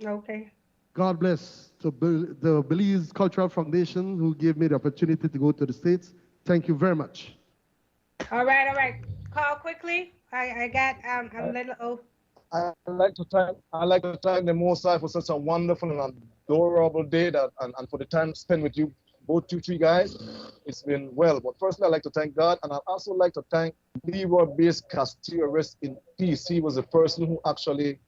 Okay. God bless to the Belize Cultural Foundation, who gave me the opportunity to go to the States. Thank you very much. All right. Call quickly. I got a little. I like to thank the Most High for such a wonderful and adorable day and for the time spent with you, both you three guys. It's been well. But firstly, I'd like to thank God, and I'd also like to thank Leroy Bass Castillo, rest in peace. He was the person who actually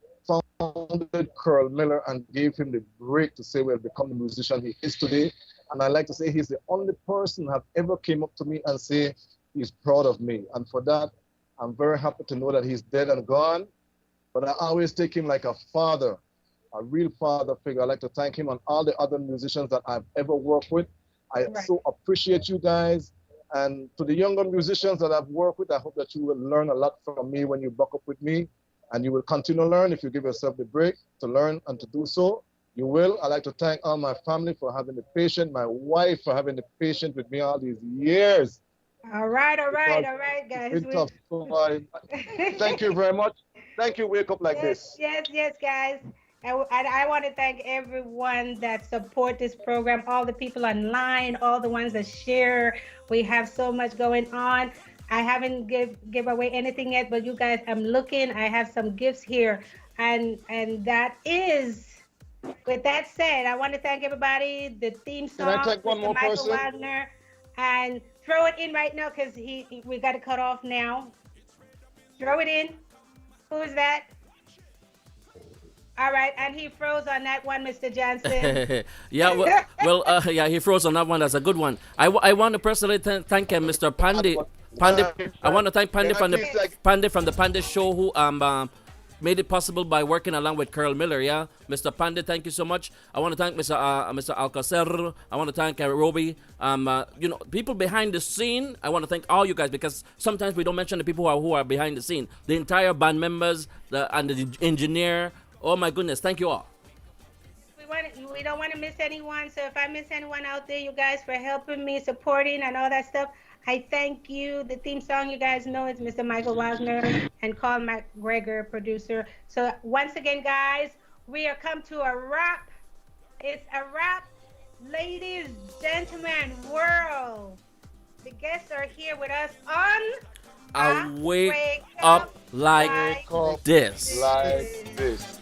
founded Kurl Miller and gave him the break to say, well, become the musician he is today. And I like to say he's the only person who have ever came up to me and say he's proud of me. And for that, I'm very happy to know that he's dead and gone. But I always take him like a father, a real father figure. I like to thank him and all the other musicians that I've ever worked with. I so appreciate you guys. And to the younger musicians that I've worked with, I hope that you will learn a lot from me when you buck up with me. And you will continue to learn if you give yourself the break to learn and to do so. You will. I'd like to thank all my family for having the patience, my wife for having the patience with me all these years. All right, guys. Thank you very much. Thank you. Wake up like this. Yes, guys. I want to thank everyone that support this program, all the people online, all the ones that share. We have so much going on. I haven't give away anything yet, but you guys, I'm looking. I have some gifts here, and that is. With that said, I want to thank everybody. The theme song, Can I thank one more Michael person? Wagner, and throw it in right now because we got to cut off now. Throw it in. Who's that? All right, and he froze on that one, Mr. Johnson. Yeah, he froze on that one. That's a good one. I want to personally thank Mr. Pandey. I want to thank Pandey from the Pandey Show, made it possible by working along with Kurl Miller, yeah? Mr. Pandit, thank you so much. I want to thank Mr. Alcacer. I want to thank Roby. People behind the scene. I want to thank all you guys because sometimes we don't mention the people who are behind the scene. The entire band members and the engineer. Oh my goodness, thank you all. We don't want to miss anyone. So if I miss anyone out there, you guys for helping me, supporting and all that stuff, I thank you. The theme song you guys know is Mr. Michael Wagner and Carl McGregor, producer. So once again, guys, we are come to a wrap. It's a wrap. Ladies, gentlemen, world. The guests are here with us on I wake up like this. Like this.